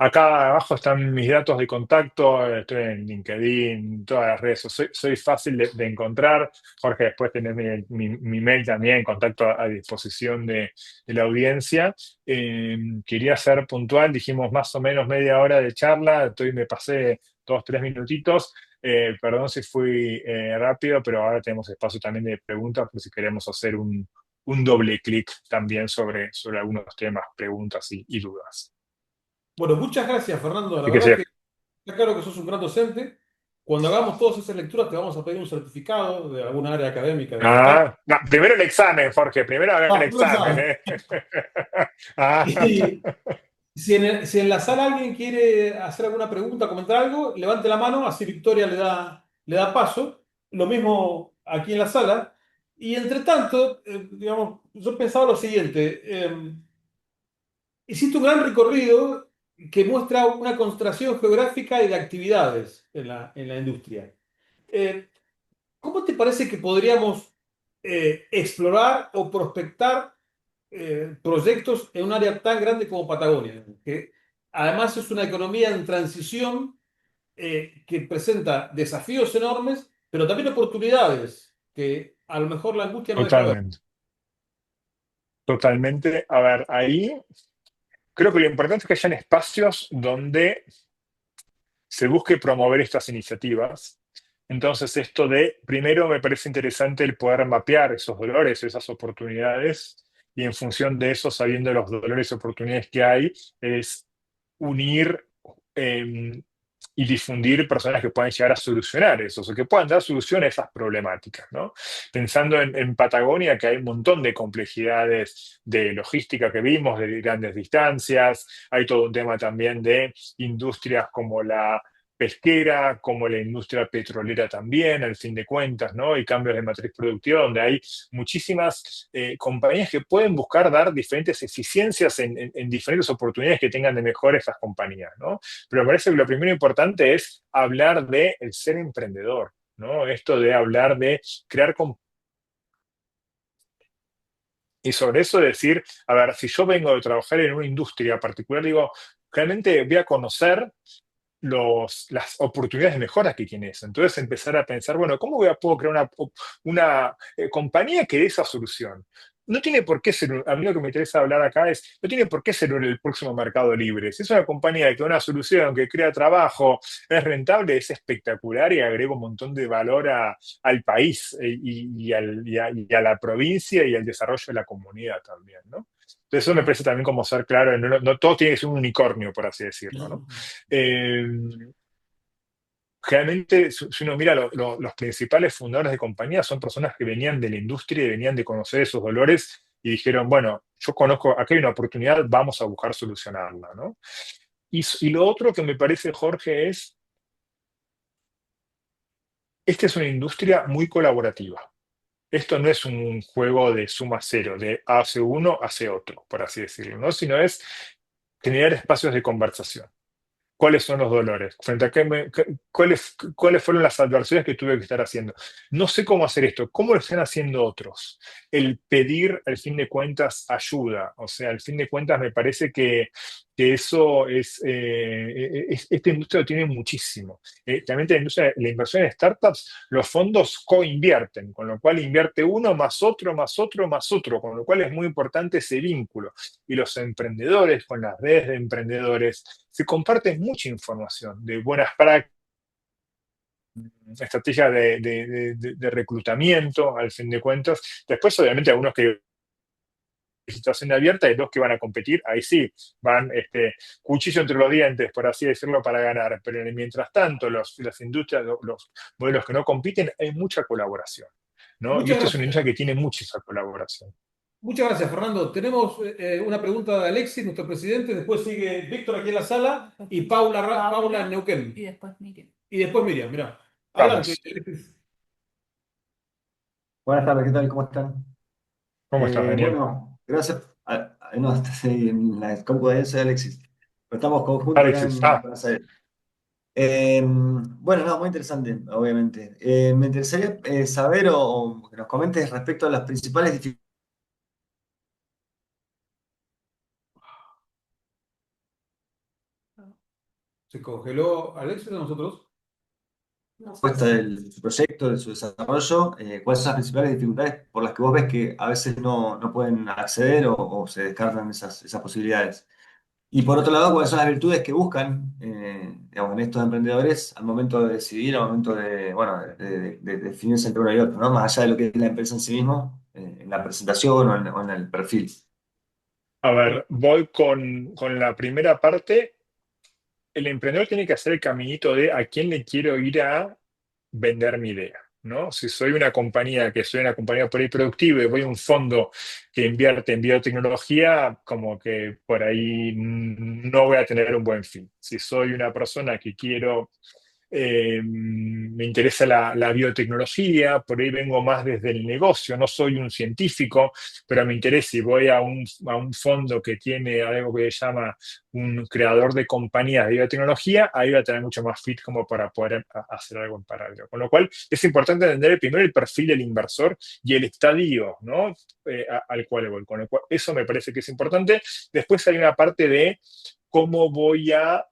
Acá abajo están mis datos de contacto, estoy en LinkedIn, todas las redes, soy fácil de encontrar. Jorge, después tenés mi mail también, contacto a disposición de la audiencia. Quería ser puntual, dijimos más o menos media hora de charla, me pasé 2, 3 minutitos. Perdón si fui rápido, pero ahora tenemos espacio también de preguntas, por si queremos hacer un doble clic también sobre algunos temas, preguntas y dudas. Bueno, muchas gracias, Fernando. La Así que verdad sí. que está claro que sos un gran docente. Cuando hagamos todas esas lecturas, te vamos a pedir un certificado de alguna área académica de acá. No, primero el examen, Jorge, primero haga el No lo examen. sabes. Ah, Y si en la sala alguien quiere hacer alguna pregunta, comentar algo, levante la mano, así Victoria le da paso. Lo mismo aquí en la sala. Y entre tanto, digamos, yo pensaba lo siguiente. Hiciste un gran recorrido que muestra una concentración geográfica y de actividades en la industria. Eh, ¿Cómo te parece que podríamos explorar o prospectar proyectos en un área tan grande como Patagonia? Que además es una economía en transición que presenta desafíos enormes, pero también oportunidades que a lo mejor la angustia no deja ver. totalmente, totalmente. A ver, ahí creo que lo importante es que hayan espacios donde se busque promover estas iniciativas. Entonces, primero me parece interesante el poder mapear esos dolores, esas oportunidades, y en función de eso, sabiendo los dolores y oportunidades que hay, es unir y difundir personas que puedan llegar a solucionar eso, o que puedan dar solución a esas problemáticas, ¿no? Pensando en Patagonia, que hay un montón de complejidades de logística que vimos, de grandes distancias, hay todo un tema también de industrias como la pesquera, como la industria petrolera también, al fin de cuentas, ¿no? Y cambios de matriz productiva, donde hay muchísimas compañías que pueden buscar dar diferentes eficiencias en diferentes oportunidades que tengan de mejor esas compañías, ¿no? Pero me parece que lo primero importante es hablar de el ser emprendedor, ¿no? Esto de hablar de crear y sobre eso decir, a ver, si yo vengo de trabajar en una industria particular, digo, realmente voy a conocer las oportunidades de mejora que tiene eso. Entonces empezar a pensar, bueno, ¿cómo puedo crear una compañía que dé esa solución? no tiene por qué ser, a mí lo que me interesa hablar acá es, no tiene por qué ser el próximo Mercado Libre. Si es una compañía que da una solución, que crea trabajo, es rentable, es espectacular y agrega un montón de valor al país y a la provincia y al desarrollo de la comunidad también, ¿no? Entonces eso me parece también como ser claro, no todo tiene que ser un unicornio, por así decirlo, ¿no? Eh, Generalmente, si uno mira los principales fundadores de compañías, son personas que venían de la industria y venían de conocer esos dolores y dijeron, bueno, yo conozco, aquí hay una oportunidad, vamos a buscar solucionarla, ¿no? Y lo otro que me parece, Jorge, es, esta es una industria muy colaborativa. Esto no es un juego de suma cero, de hace uno, hace otro, por así decirlo, ¿no? Sino es generar espacios de conversación. ¿Cuáles son los dolores? ¿Frente a cuáles fueron las adversidades que tuve que estar haciendo? No sé cómo hacer esto. ¿Cómo lo están haciendo otros? El pedir, al fin de cuentas, ayuda. O sea, al fin de cuentas, me parece que eso esta industria lo tiene muchísimo. También la inversión en startups, los fondos co-invierten, con lo cual invierte uno más otro, más otro, más otro, con lo cual es muy importante ese vínculo. Y los emprendedores, con las redes de emprendedores, se comparte mucha información de buenas prácticas, estrategias de reclutamiento, al fin de cuentas. Después, obviamente, algunos que situación abierta y dos que van a competir, ahí sí, van cuchillo entre los dientes, por así decirlo, para ganar. Pero mientras tanto, las industrias, los modelos que no compiten, hay mucha colaboración, ¿no? Y Muchas esta es una gracias. industria que tiene mucha esa colaboración. Muchas gracias, Fernando. Tenemos una pregunta de Alexis, nuestro presidente. Después sigue Víctor aquí en la sala y Paula en Neuquén. Y después Miriam. Y después Miriam, mirá. Adelante, Vamos. Alexis. Buenas tardes, ¿qué tal? ¿Cómo están? ¿Cómo estás, Daniel? Bueno, gracias. No, estás ahí en la compu de soy Alexis. Pero estamos conjuntos acá Alexis, en Buenos Aires. Bueno, no, muy interesante, obviamente. Me interesaría saber o que nos comentes respecto a las principales ¿Se congeló Alexis o nosotros? dificultades del proyecto, de su desarrollo. ¿Cuáles son las principales dificultades por las que vos ves que a veces no pueden acceder o se descartan esas posibilidades? Y por otro lado, ¿cuáles son las virtudes que buscan, digamos, en estos emprendedores al momento de decidir, al momento de, bueno, de definirse entre uno y otro, ¿no? Más allá de lo que es la empresa en sí mismo, en la presentación o en el perfil. a ver, voy con la primera parte. El emprendedor tiene que hacer el caminito de a quién le quiero ir a vender mi idea, ¿no? Si soy una compañía que soy una compañía por ahí productiva y voy a un fondo que invierte en biotecnología, como que por ahí no voy a tener un buen fin. Si soy una persona que quiero me interesa la biotecnología, por ahí vengo más desde el negocio, no soy un científico, pero me interesa y voy a un fondo que tiene algo que se llama un creador de compañías de biotecnología, ahí va a tener mucho más fit como para poder hacer algo en paralelo. Con lo cual es importante entender primero el perfil del inversor y el estadio, ¿no? Al cual voy. Con lo cual, eso me parece que es importante. Después hay una parte de cómo voy a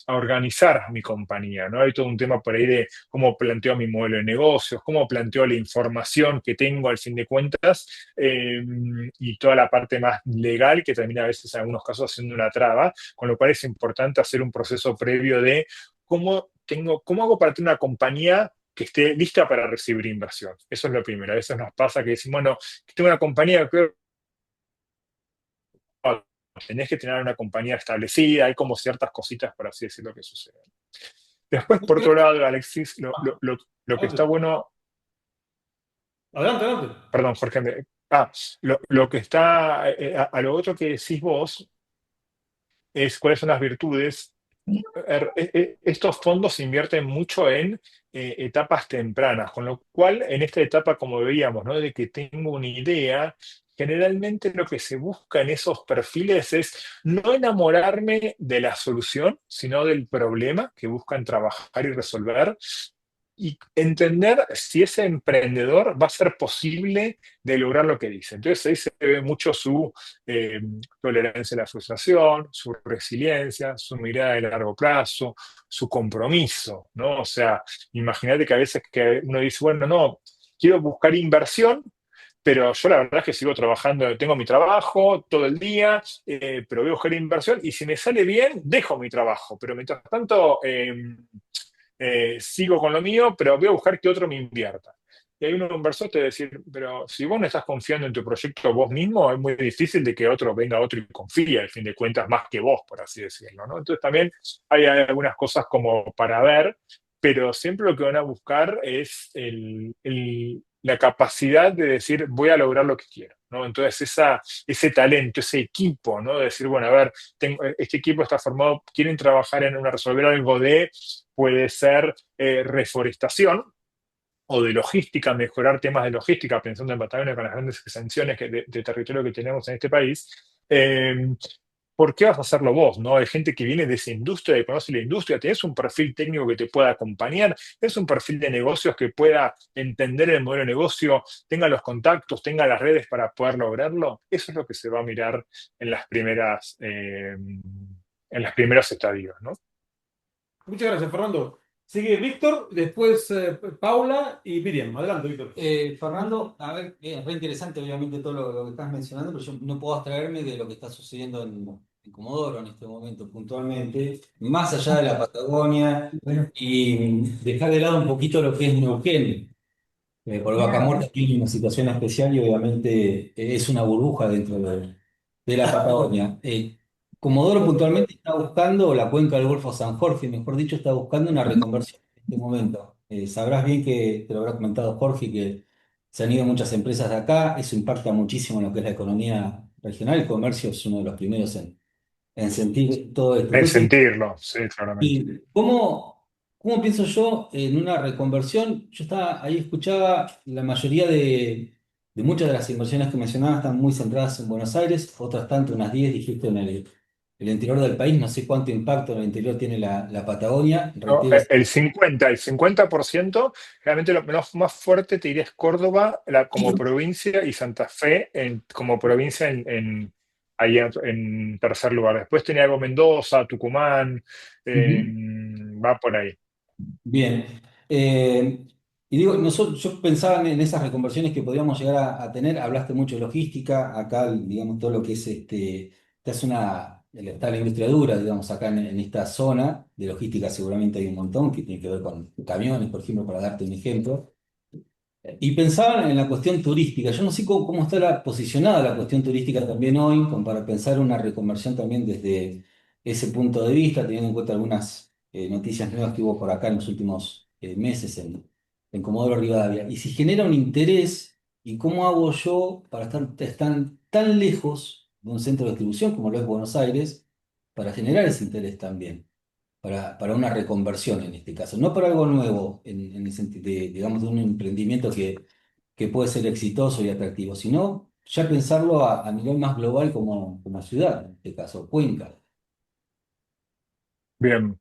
organizar mi compañía, ¿no? Hay todo un tema por ahí de cómo planteo mi modelo de negocios, cómo planteo la información que tengo al fin de cuentas y toda la parte más legal que termina a veces en algunos casos siendo una traba, con lo cual es importante hacer un proceso previo de cómo hago para tener una compañía que esté lista para recibir inversión. Eso es lo primero. A veces nos pasa que decimos, bueno, tengo una compañía que tenés que tener una compañía establecida, hay como ciertas cositas, por así decirlo, que suceden. Después, por otro lado, Alexis, lo que está bueno, Adelante, adelante. perdón, Jorge, lo que está, a lo otro que decís vos, es cuáles son las virtudes. Estos fondos invierten mucho en etapas tempranas, con lo cual en esta etapa, como veíamos, ¿no? De que tengo una idea, generalmente lo que se busca en esos perfiles es no enamorarme de la solución, sino del problema que buscan trabajar y resolver. Y entender si ese emprendedor va a ser posible de lograr lo que dice. Entonces ahí se ve mucho su eh, tolerancia a la frustración, su resiliencia, su mirada de largo plazo, su compromiso, ¿no? O sea, imagínate que a veces que uno dice, bueno, no, quiero buscar inversión, pero yo la verdad es que sigo trabajando, tengo mi trabajo todo el día, pero voy a buscar inversión y si me sale bien, dejo mi trabajo, pero mientras tanto sigo con lo mío, pero voy a buscar que otro me invierta. Y hay un inversor te va a decir, pero si vos no estás confiando en tu proyecto vos mismo, es muy difícil de que venga otro y confíe, al fin de cuentas, más que vos, por así decirlo, ¿no? Entonces también hay algunas cosas como para ver, pero siempre lo que van a buscar es la capacidad de decir, voy a lograr lo que quiero, ¿no? Entonces ese talento, ese equipo, ¿no? De decir, bueno, a ver, este equipo está formado, quieren trabajar resolver algo puede ser reforestación, o de logística, mejorar temas de logística, pensando en Patagonia con las grandes extensiones de territorio que tenemos en este país, ¿por qué vas a hacerlo vos? ¿No? Hay gente que viene de esa industria, que conoce la industria, tenés un perfil técnico que te pueda acompañar, tenés un perfil de negocios que pueda entender el modelo de negocio, tenga los contactos, tenga las redes para poder lograrlo. Eso es lo que se va a mirar en los primeros estadios, ¿no? Muchas gracias, Fernando. Sigue Víctor, después Paula y Miriam. Adelante, Víctor. Fernando, a ver, es re interesante obviamente todo lo que estás mencionando, pero yo no puedo abstraerme de lo que está sucediendo en Comodoro en este momento puntualmente, más allá de la Patagonia y dejar de lado un poquito lo que es Neuquén. Por Vaca Muerta tiene una situación especial y obviamente es una burbuja dentro de la Patagonia. Comodoro puntualmente está buscando, o la cuenca del Golfo San Jorge, mejor dicho, está buscando una reconversión en este momento. Sabrás bien que, te lo habrá comentado Jorge, que se han ido muchas empresas de acá, eso impacta muchísimo en lo que es la economía regional, el comercio es uno de los primeros en sentir todo esto. En Entonces, sentirlo, sí, claramente. ¿y cómo pienso yo en una reconversión? Yo estaba ahí, escuchaba la mayoría de muchas de las inversiones que mencionaba están muy centradas en Buenos Aires, otras tanto, unas 10 dijiste en el interior del país, no sé cuánto impacto en el interior tiene la Patagonia, ¿No? reitero. El 50%, realmente lo más fuerte te diría es Córdoba como provincia y Santa Fe como provincia ahí en tercer lugar. Después tenía algo Mendoza, Tucumán, Ujú. va por ahí. Bien. Y digo, yo pensaba en esas reconversiones que podríamos llegar a tener. Hablaste mucho de logística, acá, digamos, todo lo que es te hace está la industria dura, digamos, acá en esta zona de logística seguramente hay un montón que tiene que ver con camiones, por ejemplo, para darte un ejemplo. Y pensaba en la cuestión turística. Yo no sé cómo está posicionada la cuestión turística también hoy, como para pensar una reconversión también desde ese punto de vista, teniendo en cuenta algunas noticias nuevas que hubo por acá en los últimos meses en Comodoro Rivadavia. Y si genera un interés, ¿y cómo hago yo para estar tan lejos de un centro de distribución como lo es Buenos Aires, para generar ese interés también? Para una reconversión en este caso, no para algo nuevo en el sentido de, digamos, de un emprendimiento que puede ser exitoso y atractivo, sino ya pensarlo a nivel más global como ciudad, en este caso, Cuenca. Bien.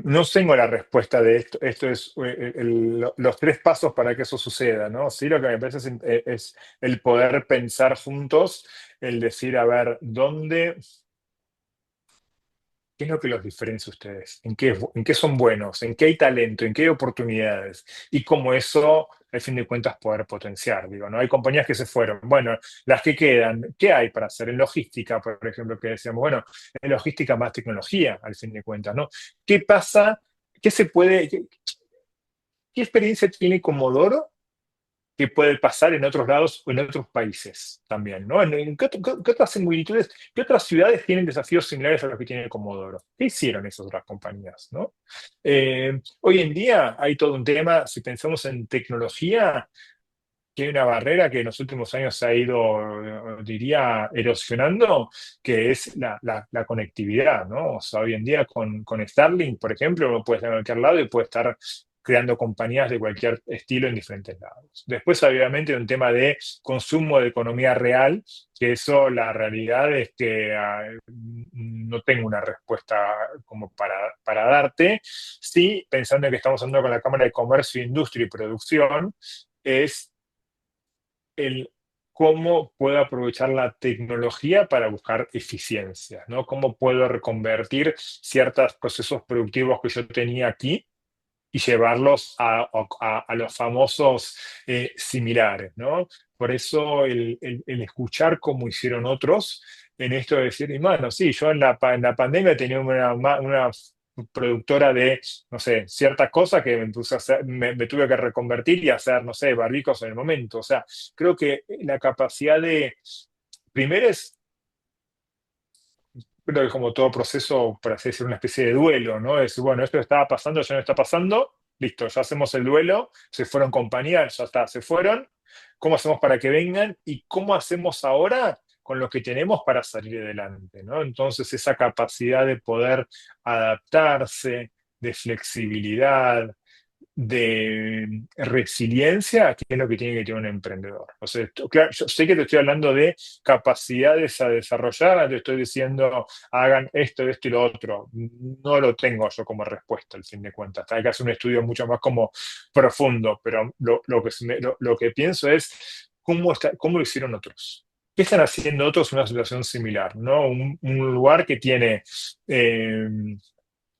No tengo la respuesta de esto. Esto es los tres pasos para que eso suceda, ¿no? Sí, lo que me parece es el poder pensar juntos, el decir, a ver, ¿qué es lo que los diferencia a ustedes? ¿En qué son buenos? ¿En qué hay talento? ¿En qué hay oportunidades? Y cómo eso, al fin de cuentas, poder potenciar. Digo, ¿no? Hay compañías que se fueron. Bueno, las que quedan, ¿qué hay para hacer? En logística, por ejemplo, que decíamos, bueno, en logística más tecnología, al fin de cuentas, ¿no? ¿Qué pasa? ¿Qué experiencia tiene Comodoro que puede pasar en otros lados o en otros países también, ¿no? ¿Qué otras similitudes, qué otras ciudades tienen desafíos similares a los que tiene Comodoro? ¿Qué hicieron esas otras compañías, no? Hoy en día hay todo un tema, si pensamos en tecnología, que hay una barrera que en los últimos años se ha ido, diría, erosionando, que es la conectividad, ¿no? O sea, hoy en día con Starlink, por ejemplo, uno puede estar en cualquier lado y puede estar creando compañías de cualquier estilo en diferentes lados. Después, obviamente, hay un tema de consumo de economía real, que eso, la realidad es que no tengo una respuesta como para darte. Sí, pensando en que estamos hablando con la Cámara de Comercio, Industria y Producción, es el cómo puedo aprovechar la tecnología para buscar eficiencias, ¿no? Cómo puedo reconvertir ciertos procesos productivos que yo tenía aquí y llevarlos a los famosos similares, ¿no? Por eso el escuchar cómo hicieron otros en esto de decir, y bueno, sí, yo en la pandemia tenía una productora de, no sé, ciertas cosas que me puse a hacer, me tuve que reconvertir y hacer, no sé, barbicos en el momento. O sea, creo que la capacidad de, primero es, creo que como todo proceso, por así decirlo, una especie de duelo, ¿no? Es, bueno, esto estaba pasando, ya no está pasando, listo, ya hacemos el duelo, se fueron compañías, ya está, se fueron. ¿Cómo hacemos para que vengan? ¿Y cómo hacemos ahora con lo que tenemos para salir adelante, ¿no? Entonces, esa capacidad de poder adaptarse, de flexibilidad, de resiliencia, que es lo que tiene que tener un emprendedor. O sea, claro, yo sé que te estoy hablando de capacidades a desarrollar, te estoy diciendo hagan esto, esto y lo otro. No lo tengo yo como respuesta, al fin de cuentas. Hay que hacer un estudio mucho más como profundo, pero lo que pienso es cómo lo hicieron otros. ¿Qué están haciendo otros en una situación similar? ¿No? Un lugar que tiene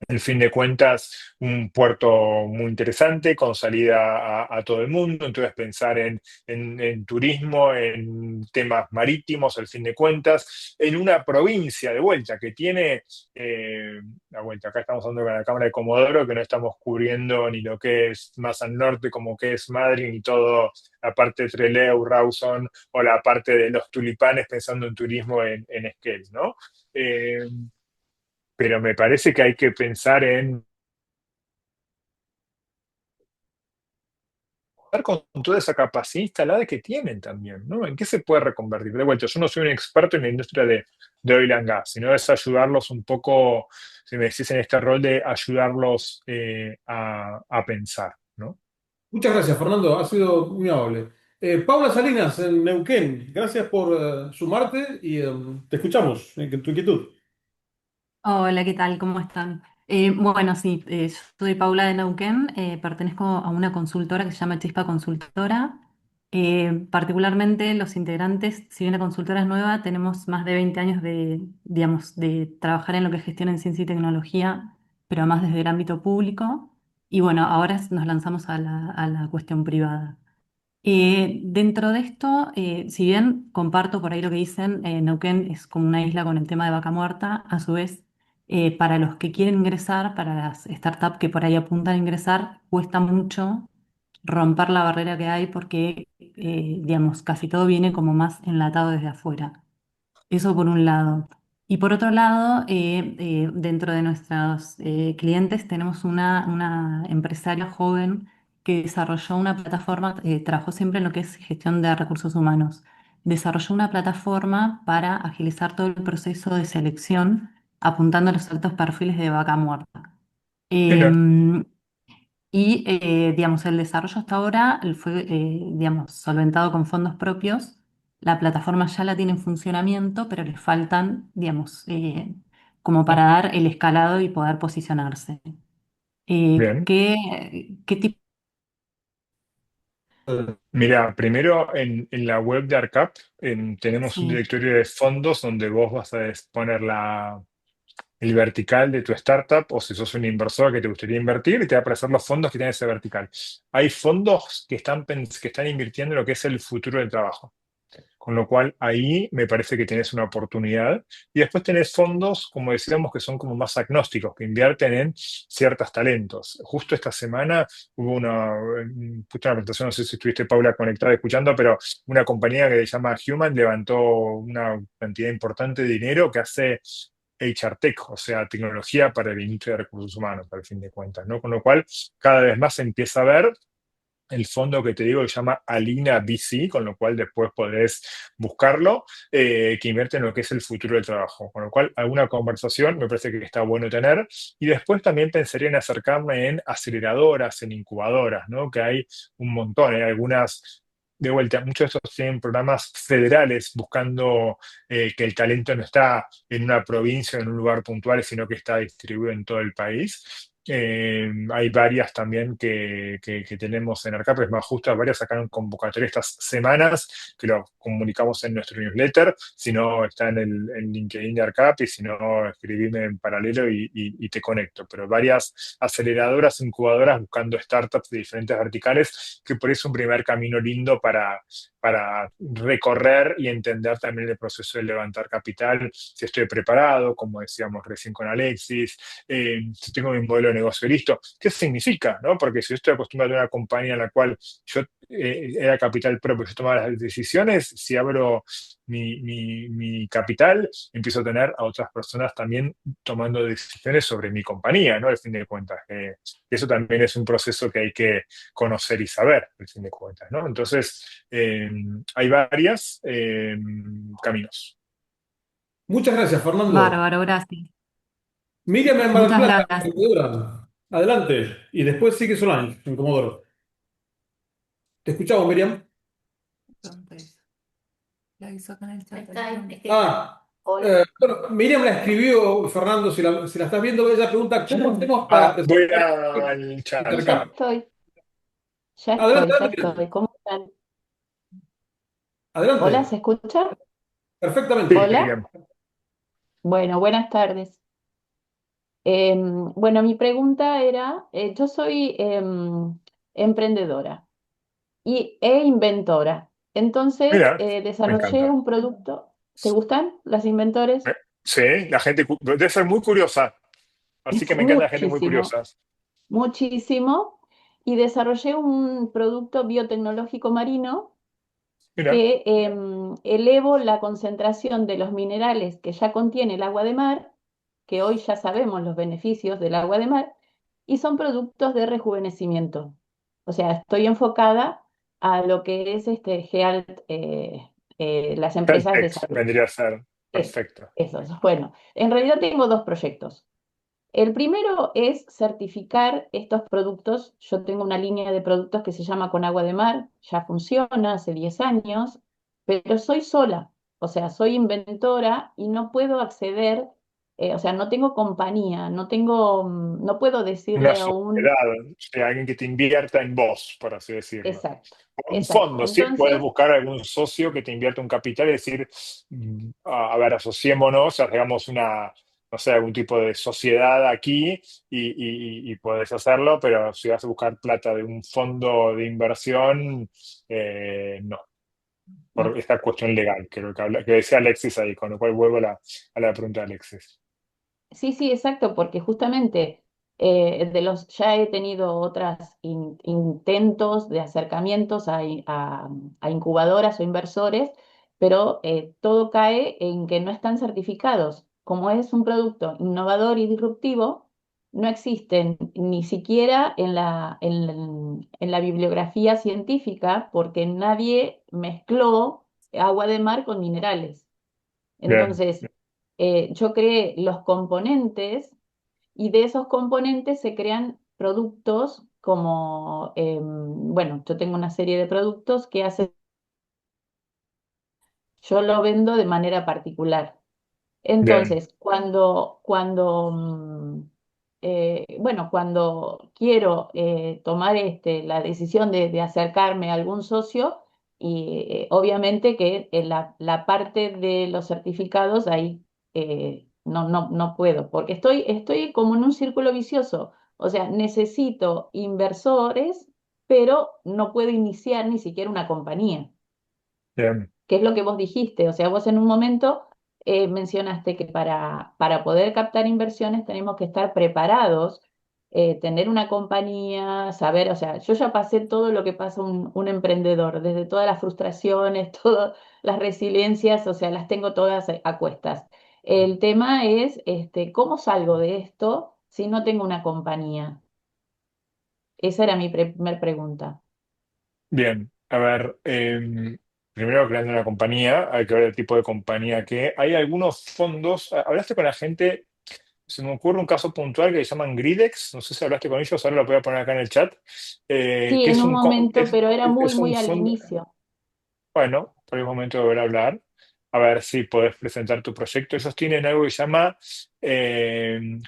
en fin de cuentas, un puerto muy interesante con salida a todo el mundo. Entonces, pensar en turismo, en temas marítimos, al fin de cuentas, en una provincia de vuelta que tiene, la vuelta, acá estamos hablando con la Cámara de Comodoro, que no estamos cubriendo ni lo que es más al norte, como que es Madrid, ni todo la parte de Trelew, Rawson, o la parte de los tulipanes, pensando en turismo en Esquel, ¿no? Pero me parece que hay que pensar en con toda esa capacidad instalada que tienen también, ¿no? ¿En qué se puede reconvertir? De vuelta, yo no soy un experto en la industria de oil and gas, sino es ayudarlos un poco, si me decís en este rol de ayudarlos a pensar, ¿no? Muchas gracias, Fernando. Ha sido muy amable. Paula Salinas, en Neuquén, gracias por sumarte y te escuchamos en tu inquietud. Hola, ¿qué tal? ¿Cómo están? Bueno, sí, yo soy Paula de Neuquén, pertenezco a una consultora que se llama Chispa Consultora. Particularmente los integrantes, si bien la consultora es nueva, tenemos más de 20 años de, digamos, de trabajar en lo que es gestión en ciencia y tecnología, pero más desde el ámbito público. Y bueno, ahora nos lanzamos a la cuestión privada. Dentro de esto, si bien comparto por ahí lo que dicen, Neuquén es como una isla con el tema de vaca muerta, a su vez, para los que quieren ingresar, para las startups que por ahí apuntan a ingresar, cuesta mucho romper la barrera que hay porque, digamos, casi todo viene como más enlatado desde afuera. Eso por un lado. Y por otro lado, dentro de nuestros clientes tenemos una empresaria joven que desarrolló una plataforma, trabajó siempre en lo que es gestión de recursos humanos. Desarrolló una plataforma para agilizar todo el proceso de selección apuntando a los altos perfiles de vaca muerta. Mira, Em, digamos, el desarrollo hasta ahora fue, digamos, solventado con fondos propios. La plataforma ya la tiene en funcionamiento, pero le faltan, digamos, como para dar el escalado y poder posicionarse. bien. ¿Qué tipo? Mira, primero en la web de ARCAP tenemos un Sí. directorio de fondos donde vos vas a poner el vertical de tu startup o si sos un inversor que te gustaría invertir y te va a aparecer los fondos que tienen ese vertical. Hay fondos que están invirtiendo en lo que es el futuro del trabajo. Con lo cual ahí me parece que tenés una oportunidad. Y después tenés fondos, como decíamos, que son como más agnósticos, que invierten en ciertos talentos. Justo esta semana hubo justo una presentación, no sé si estuviste, Paula, conectada escuchando, pero una compañía que se llama Human levantó una cantidad importante de dinero que hace HR Tech, o sea, tecnología para el industria de recursos humanos, al fin de cuentas, ¿no? Con lo cual, cada vez más se empieza a ver el fondo que te digo que se llama Alina VC, con lo cual después podés buscarlo, que invierte en lo que es el futuro del trabajo. Con lo cual, alguna conversación me parece que está bueno tener. Y después también pensaría en acercarme en aceleradoras, en incubadoras, ¿no? Que hay un montón, hay algunas. De vuelta, muchos de estos tienen programas federales buscando que el talento no está en una provincia o en un lugar puntual, sino que está distribuido en todo el país. Hay varias también que tenemos en ARCAP, es más, justo varias sacaron convocatoria estas semanas, que lo comunicamos en nuestro newsletter, si no está en LinkedIn de ARCAP y si no, escribime en paralelo y te conecto. Pero varias aceleradoras, incubadoras buscando startups de diferentes verticales, que por eso es un primer camino lindo para recorrer y entender también el proceso de levantar capital, si estoy preparado, como decíamos recién con Alexis, si tengo mi modelo de negocio listo, ¿qué significa? ¿No? Porque si yo estoy acostumbrado a una compañía en la cual yo era capital propio, yo tomaba las decisiones, si abro mi capital, empiezo a tener a otras personas también tomando decisiones sobre mi compañía, ¿no? Al fin de cuentas. Eso también es un proceso que hay que conocer y saber, al fin de cuentas, ¿no? Entonces, hay varios caminos. Muchas gracias, Fernando. Bárbaro, gracias. Miriam en Mar del Muchas Plata, gracias. emprendedora. Adelante. Y después sigue Solange en Comodoro. Te escuchamos, Miriam. Entonces, la hizo acá en el chat. Está ahí, es que- Ah, Hola. bueno, Miriam la escribió, Fernando, si la estás viendo, ella pregunta, ¿cómo hacemos para Voy desarrollar al chat. Ya intercambio? estoy, ya Adelante, estoy, ya adelante, estoy. ¿Cómo están? Hola, ¿se adelante. escucha? Perfectamente. Sí, Hola. Miriam. Bueno, buenas tardes. Bueno, mi pregunta era, yo soy emprendedora e inventora. Entonces, Mira, me desarrollé encanta. un producto. ¿Te gustan los inventores? Sí, la gente debe ser muy curiosa, así que me encanta la gente muy Muchísimo, curiosa. muchísimo. Y desarrollé un producto biotecnológico marino Mira, que elevo la concentración de los minerales que ya contiene el agua de mar, que hoy ya sabemos los beneficios del agua de mar, y son productos de rejuvenecimiento. O sea, estoy enfocada a lo que es Health, las empresas de Caltech salud. vendría a ser Es, perfecto. eso es. Bueno, en realidad tengo dos proyectos. El primero es certificar estos productos. Yo tengo una línea de productos que se llama Con Agua de Mar, ya funciona hace 10 años, pero soy sola, o sea, soy inventora y no puedo acceder, o sea, no tengo compañía, no puedo Una decirle a un... sociedad, o sea, alguien que te invierta en vos, por así decirlo. Exacto, Un exacto. fondo, sí, puedes Entonces, buscar algún socio que te invierta un capital y decir, a ver, asociémonos, hagamos una, no sé, algún tipo de sociedad aquí y podés hacerlo, pero si vas a buscar plata de un fondo de inversión, no, por no. esta cuestión legal, creo que decía Alexis ahí, con lo cual vuelvo a la pregunta de Alexis. Sí, sí, exacto, porque justamente ya he tenido otros intentos de acercamientos a incubadoras o inversores, pero todo cae en que no están certificados. Como es un producto innovador y disruptivo, no existen ni siquiera en la bibliografía científica porque nadie mezcló agua de mar con minerales. Bien, Entonces, yo creé los componentes y de esos componentes se crean productos como, bueno, yo tengo una serie de productos que yo lo vendo de manera particular. bien, Entonces, bueno, cuando quiero tomar la decisión de acercarme a algún socio, y obviamente que en la parte de los certificados ahí no puedo, porque estoy como en un círculo vicioso. O sea, necesito inversores, pero no puedo iniciar ni siquiera una compañía, bien, que es lo que vos dijiste. O sea, vos en un momento mencionaste que para poder captar inversiones tenemos que estar preparados, tener una compañía, saber, o sea, yo ya pasé todo lo que pasa un emprendedor, desde todas las frustraciones, todas las resiliencias, o sea, las tengo todas a cuestas. El tema es, ¿cómo salgo de esto si no tengo una compañía? Esa era mi primer pregunta. bien. A ver, primero creando una compañía, hay que ver el tipo de compañía que hay algunos fondos. ¿Hablaste con la gente? Se me ocurre un caso puntual que se llaman Gridex, no sé si hablaste con ellos, ahora lo voy a poner acá en el chat, Sí, que en un momento, pero era muy, es un muy al fondo, inicio. bueno, por el momento de volver a hablar, a ver si podés presentar tu proyecto. Ellos tienen algo que se llama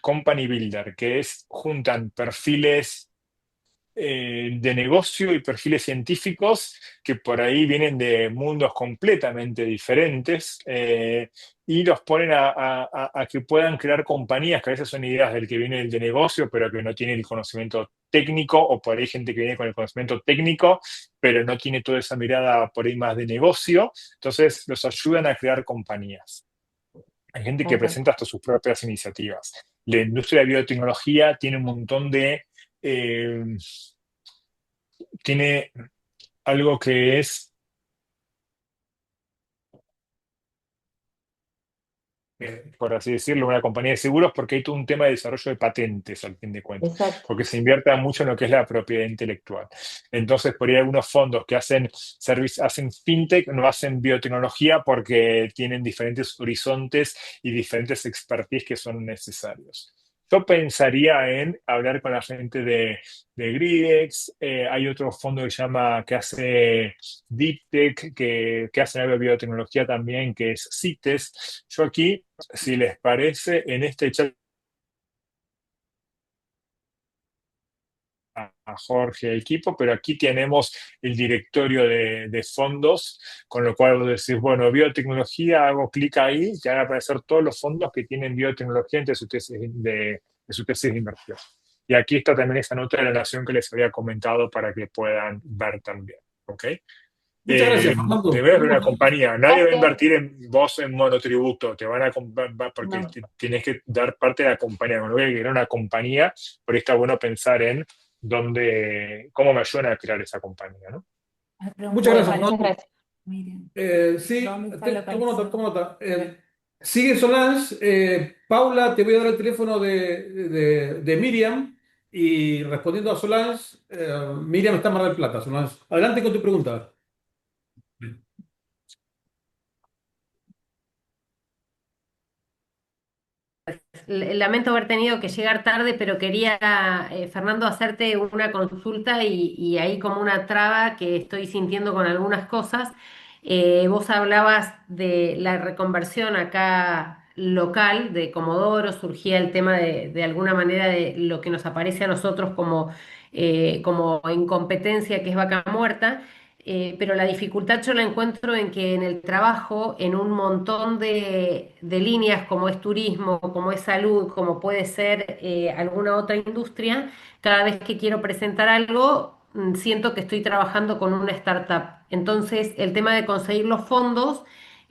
Company Builder, que es, juntan perfiles de negocio y perfiles científicos que por ahí vienen de mundos completamente diferentes, y los ponen a que puedan crear compañías que a veces son ideas del que viene del de negocio, pero que no tiene el conocimiento técnico, o por ahí gente que viene con el conocimiento técnico, pero no tiene toda esa mirada por ahí más de negocio. Entonces los ayudan a crear compañías. Hay gente que Ok. presenta hasta sus propias iniciativas. La industria de biotecnología tiene un montón de... tiene algo que es, por así decirlo, una compañía de seguros, porque hay todo un tema de desarrollo de patentes, al fin de cuentas, Exacto. porque se invierta mucho en lo que es la propiedad intelectual. Entonces, por ahí algunos fondos que hacen hacen fintech, no hacen biotecnología porque tienen diferentes horizontes y diferentes expertise que son necesarios. Yo pensaría en hablar con la gente de Gridex. Hay otro fondo que hace Deep Tech, que hace algo de biotecnología también, que es CITES. Yo aquí, si les parece, en este chat a Jorge, equipo, pero aquí tenemos el directorio de fondos, con lo cual vos decís, bueno, biotecnología, hago clic ahí, te van a aparecer todos los fondos que tienen biotecnología entre su tesis de su tesis de inversión. Y aquí está también esa nota de la nación que les había comentado para que puedan ver también. ¿Ok? Muchas gracias, Te Fernando. voy a abrir una compañía. Nadie va a Gracias. invertir en vos en monotributo. Te van a porque No. tienes que dar parte de la compañía. Cuando voy a crear una compañía, por ahí está bueno pensar en cómo me ayudan a crear esa compañía, ¿no? Muchas Bueno, gracias, muchas Fernando. gracias. Miriam, Sí, ¿dónde está tomo nota, localizado? tomo nota. Sigue Solange. Paula, te voy a dar el teléfono de Miriam. Y respondiendo a Solange, Miriam está en Mar del Plata. Solange, adelante con tu pregunta. Lamento haber tenido que llegar tarde, pero quería, Fernando, hacerte una consulta y ahí como una traba que estoy sintiendo con algunas cosas. Vos hablabas de la reconversión acá local de Comodoro, surgía el tema de alguna manera de lo que nos aparece a nosotros como incompetencia, que es vaca muerta. Pero la dificultad yo la encuentro en que en el trabajo, en un montón de líneas como es turismo, como es salud, como puede ser alguna otra industria, cada vez que quiero presentar algo, siento que estoy trabajando con una startup. Entonces, el tema de conseguir los fondos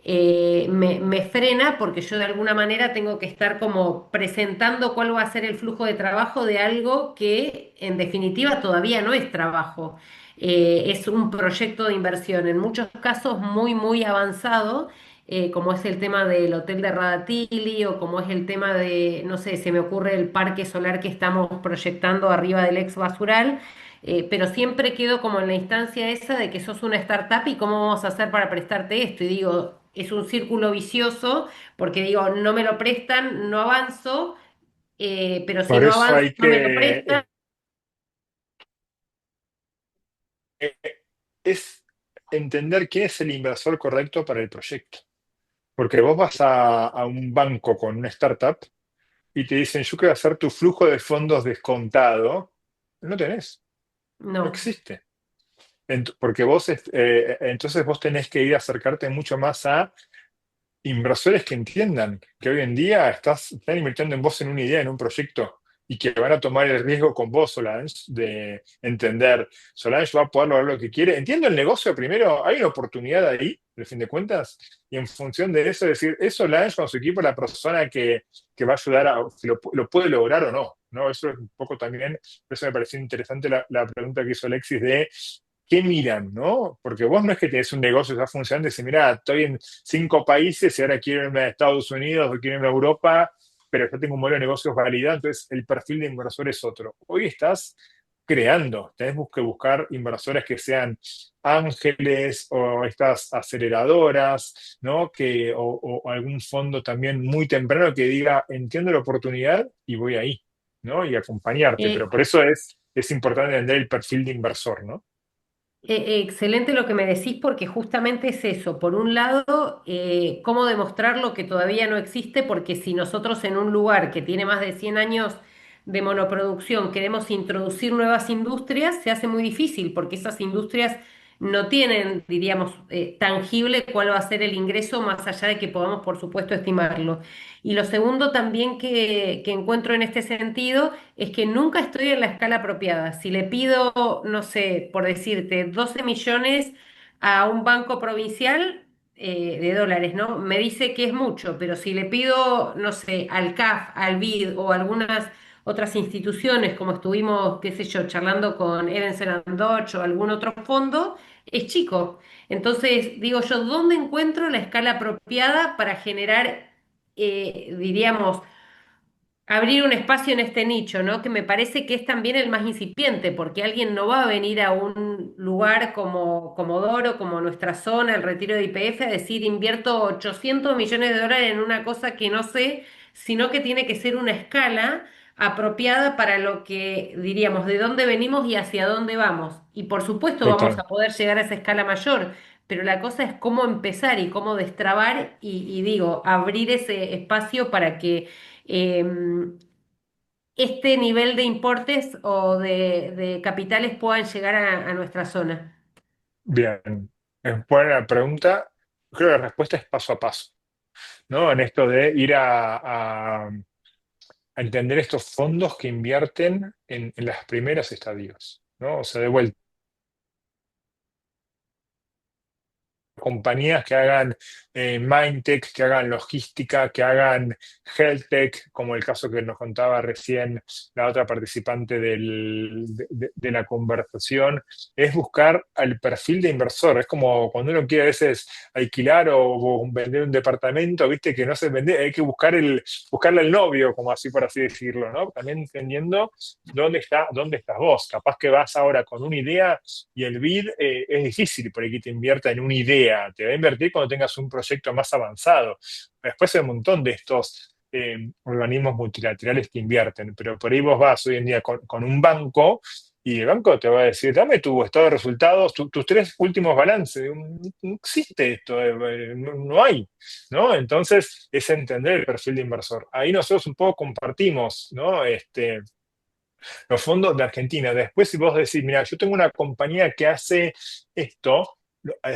me frena porque yo de alguna manera tengo que estar como presentando cuál va a ser el flujo de trabajo de algo que en definitiva todavía no es trabajo. Es un proyecto de inversión, en muchos casos muy, muy avanzado, como es el tema del hotel de Radatili o como es el tema de, no sé, se me ocurre el parque solar que estamos proyectando arriba del ex basural, pero siempre quedo como en la instancia esa de que sos una startup y cómo vamos a hacer para prestarte esto. Y digo, es un círculo vicioso porque digo, no me lo prestan, no avanzo, pero si Por no eso avanzo, hay no me lo que... prestan. eh, es entender quién es el inversor correcto para el proyecto. Porque vos vas a un banco con una startup y te dicen, yo quiero hacer tu flujo de fondos descontado. No tenés, no No. existe. Porque entonces vos tenés que ir a acercarte mucho más a inversores que entiendan que hoy en día están invirtiendo en vos en una idea, en un proyecto, y que van a tomar el riesgo con vos, Solange, de entender, Solange va a poder lograr lo que quiere. Entiendo el negocio primero, hay una oportunidad ahí, de fin de cuentas, y en función de eso, decir, ¿es Solange con su equipo la persona que va a ayudar a, que lo puede lograr o no? ¿No? Eso es un poco también, por eso me pareció interesante la pregunta que hizo Alexis de ¿qué miran, no? Porque vos no es que tenés un negocio que está funcionando y decís, mira, estoy en 5 países y ahora quiero irme a Estados Unidos o quiero irme a Europa, pero ya tengo un modelo de negocios validado, entonces el perfil de inversor es otro. Hoy estás creando, tenés que buscar inversores que sean ángeles o estas aceleradoras, ¿no? O algún fondo también muy temprano que diga, entiendo la oportunidad y voy ahí, ¿no? Y acompañarte, pero Eh, por eso es importante entender el perfil de inversor, ¿no? Excelente lo que me decís porque justamente es eso. Por un lado, cómo demostrar lo que todavía no existe, porque si nosotros en un lugar que tiene más de 100 años de monoproducción queremos introducir nuevas industrias, se hace muy difícil porque esas industrias no tienen, diríamos, tangible cuál va a ser el ingreso más allá de que podamos, por supuesto, estimarlo. Y lo segundo también que encuentro en este sentido es que nunca estoy en la escala apropiada. Si le pido, no sé, por decirte, 12 millones a un banco provincial de dólares, ¿no? Me dice que es mucho, pero si le pido, no sé, al CAF, al BID o algunas otras instituciones, como estuvimos, qué sé yo, charlando con Evensen Dodge o algún otro fondo, es chico. Entonces, digo yo, ¿dónde encuentro la escala apropiada para generar, diríamos, abrir un espacio en este nicho, ¿no? Que me parece que es también el más incipiente, porque alguien no va a venir a un lugar como Comodoro, como nuestra zona, el Retiro de YPF, a decir invierto 800 millones de dólares en una cosa que no sé, sino que tiene que ser una escala apropiada para lo que diríamos, de dónde venimos y hacia dónde vamos. Y por supuesto vamos Total. a poder llegar a esa escala mayor, pero la cosa es cómo empezar y cómo destrabar y digo, abrir ese espacio para que este nivel de importes o de capitales puedan llegar a nuestra zona. Bien, es buena pregunta. Creo que la respuesta es paso a paso, ¿no? En esto de ir a entender estos fondos que invierten en las primeros estadios, ¿no? O sea, de vuelta, compañías que hagan Mindtech, que hagan logística, que hagan HealthTech, como el caso que nos contaba recién la otra participante de la conversación, es buscar al perfil de inversor. Es como cuando uno quiere a veces alquilar o vender un departamento, viste que no se vende, hay que buscarle el novio, como así por así decirlo, ¿no? También entendiendo dónde estás vos. Capaz que vas ahora con una idea y el BID es difícil por ahí que te invierta en una idea, te va a invertir cuando tengas un proyecto más avanzado. Después hay un montón de estos organismos multilaterales que invierten, pero por ahí vos vas hoy en día con un banco y el banco te va a decir, dame tu estado de resultados, tus tres últimos balances. No existe esto, no hay, ¿no? Entonces es entender el perfil de inversor. Ahí nosotros un poco compartimos, ¿no? Los fondos de Argentina. Después, si vos decís, mira, yo tengo una compañía que hace esto, a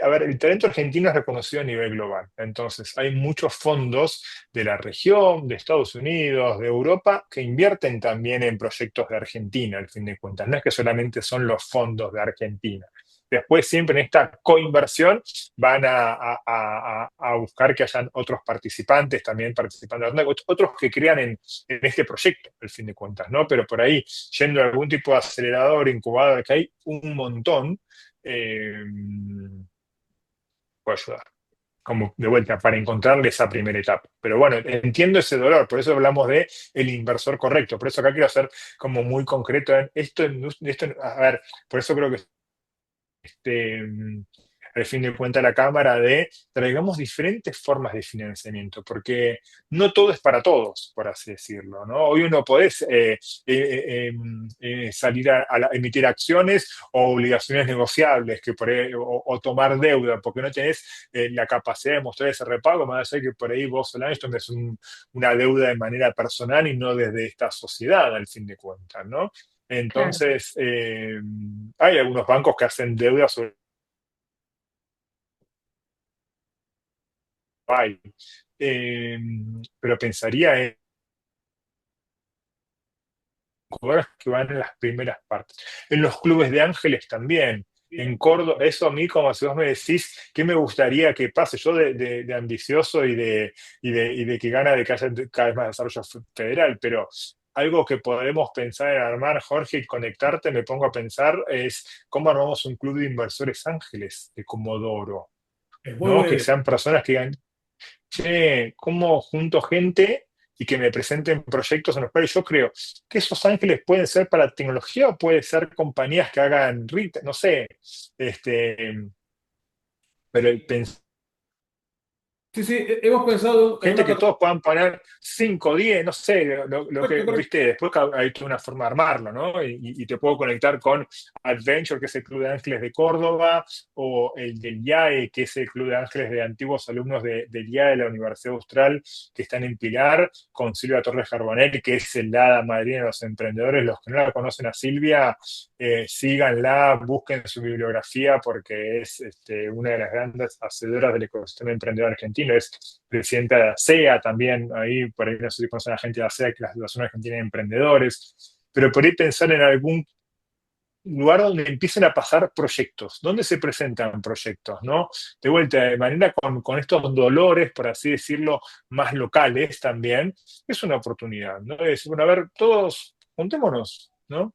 ver, el talento argentino es reconocido a nivel global. Entonces, hay muchos fondos de la región, de Estados Unidos, de Europa, que invierten también en proyectos de Argentina, al fin de cuentas. No es que solamente son los fondos de Argentina. Después, siempre en esta coinversión, van a buscar que hayan otros participantes también participando, otros que crean en este proyecto, al fin de cuentas, ¿no? Pero por ahí, yendo a algún tipo de acelerador, incubador, que hay un montón, eh, puede ayudar, como de vuelta, para encontrarle esa primera etapa. Pero bueno, entiendo ese dolor, por eso hablamos de el inversor correcto. Por eso acá quiero ser como muy concreto en esto, a ver, por eso creo que este, al fin de cuentas la Cámara de traigamos diferentes formas de financiamiento, porque no todo es para todos, por así decirlo, ¿no? Hoy uno podés salir a emitir acciones o obligaciones negociables que o tomar deuda, porque no tenés la capacidad de mostrar ese repago, más allá de que por ahí vos solamente tomes una deuda de manera personal y no desde esta sociedad, al fin de cuentas, ¿no? Claro. Entonces, hay algunos bancos que hacen deuda sobre hay. Eh, pero pensaría en jugadores que van en las primeras partes. En los clubes de ángeles también. En Córdoba, eso a mí, como si vos me decís, ¿qué me gustaría que pase? Yo de ambicioso y de que gana de que haya cada vez más desarrollo federal, pero algo que podemos pensar en armar, Jorge, y conectarte, me pongo a pensar, es cómo armamos un club de inversores ángeles de Comodoro, Es muy ¿no? buena Que idea. sean personas que digan, che, cómo junto gente y que me presenten proyectos en los cuales yo creo que esos ángeles pueden ser para tecnología o puede ser compañías que hagan retail, no sé, pero Sí, sí, hemos pensado en Gente una que plataforma. todos puedan poner 5, 10, no sé, lo que, Correcto, correcto. viste, después hay toda una forma de armarlo, ¿no? Y te puedo conectar con Adventure, que es el Club de Ángeles de Córdoba, o el del IAE, que es el Club de Ángeles de antiguos alumnos del IAE de la Universidad Austral, que están en Pilar, con Silvia Torres Carbonell, que es el hada madrina de los emprendedores. Los que no la conocen a Silvia, síganla, busquen su bibliografía, porque es una de las grandes hacedoras del ecosistema emprendedor argentino. Es presidenta de la SEA también, ahí por ahí no sé si conocen a la gente de la SEA, que es la Asociación Argentina de Emprendedores, pero por ahí pensar en algún lugar donde empiecen a pasar proyectos, donde se presentan proyectos, ¿no? De vuelta, de manera con estos dolores, por así decirlo, más locales también, es una oportunidad, ¿no? Es decir, bueno, a ver, todos juntémonos, ¿no?